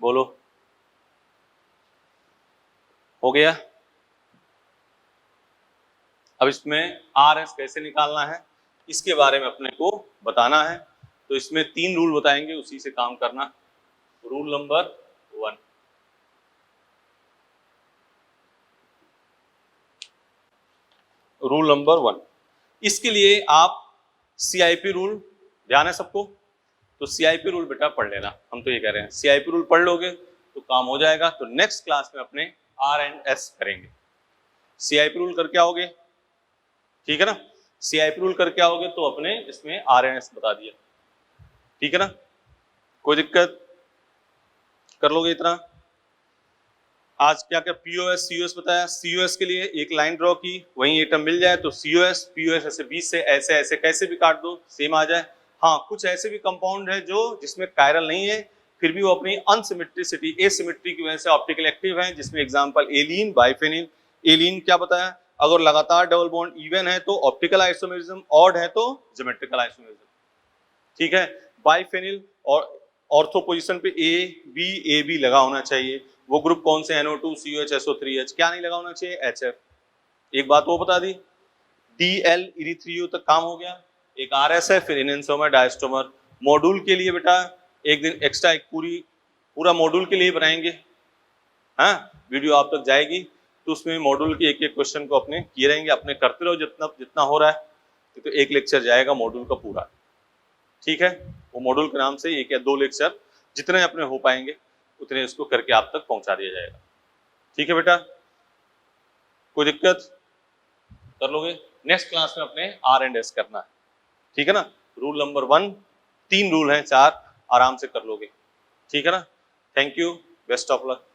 बोलो हो गया? अब इसमें RS कैसे निकालना है इसके बारे में अपने को बताना है, तो इसमें 3 रूल बताएंगे, उसी से काम करना। रूल नंबर 1, रूल नंबर 1, इसके लिए आप CIP रूल, ध्यान है सबको? तो CIP रूल बेटा पढ़ लेना, हम तो ये कह रहे हैं CIP रूल पढ़ लोगे तो काम हो जाएगा। तो नेक्स्ट क्लास में अपने R and S करेंगे। CIP रूल करके आओगे, ठीक है ना? CIP रूल करके आओगे तो अपने इसमें R and S बता दिया, ठीक है ना? कोई दिक्कत? कर लोगे इतना? आज क्या क्या POS COS बताया, COS के लिए एक लाइन ड्रॉ की, वहीं एटम मिल जाए तो COS, POS ऐसे 20 से ऐसे ऐसे कैसे भी काट दो सेम आ जाए। हाँ, कुछ ऐसे भी कंपाउंड है जो जिसमें कायरल नहीं है, फिर भी वो अपनी अनसिमेट्रिसिटी, एसिमेट्री की वजह से ऑप्टिकल एक्टिव है, जिसमें एग्जांपल एलीन, बाइफेनिल। एलीन क्या बताया? अगर लगातार डबल बॉन्ड इवन है तो ऑप्टिकल आइसोमेरिज्म, ऑड है तो ज्योमेट्रिकल आइसोमेरिज्म। ठीक है। बाइफेनिल और ऑर्थो पोजीशन पे A B लगा होना चाहिए। वो ग्रुप कौन से? NO2 COH SO3H। क्या नहीं लगा होना चाहिए? HF। एक बात वो बता दी। DL इरिथ्रियो तक काम हो गया। एक RS है, फिर इनेंसोमर डायस्टोमर। मॉड्यूल के लिए बेटा एक दिन एक्स्ट्रा, एक पूरा मॉड्यूल के लिए बनाएंगे। हाँ, वीडियो आप तक जाएगी तो उसमें मॉड्यूल के एक एक क्वेश्चन को अपने किए रहेंगे, अपने करते रहो जितना जितना हो रहा है। तो एक लेक्चर जाएगा मॉड्यूल का पूरा, ठीक है? वो मॉड्यूल के नाम से 1 या 2 लेक्चर जितने अपने हो पाएंगे उतने इसको करके आप तक पहुंचा दिया जाएगा। ठीक है बेटा? कोई दिक्कत? कर लोगे? नेक्स्ट क्लास में अपने R and S करना है, ठीक है ना? रूल नंबर 1, 3 रूल हैं, 4 आराम से कर लोगे, ठीक है ना? Thank you, best of luck.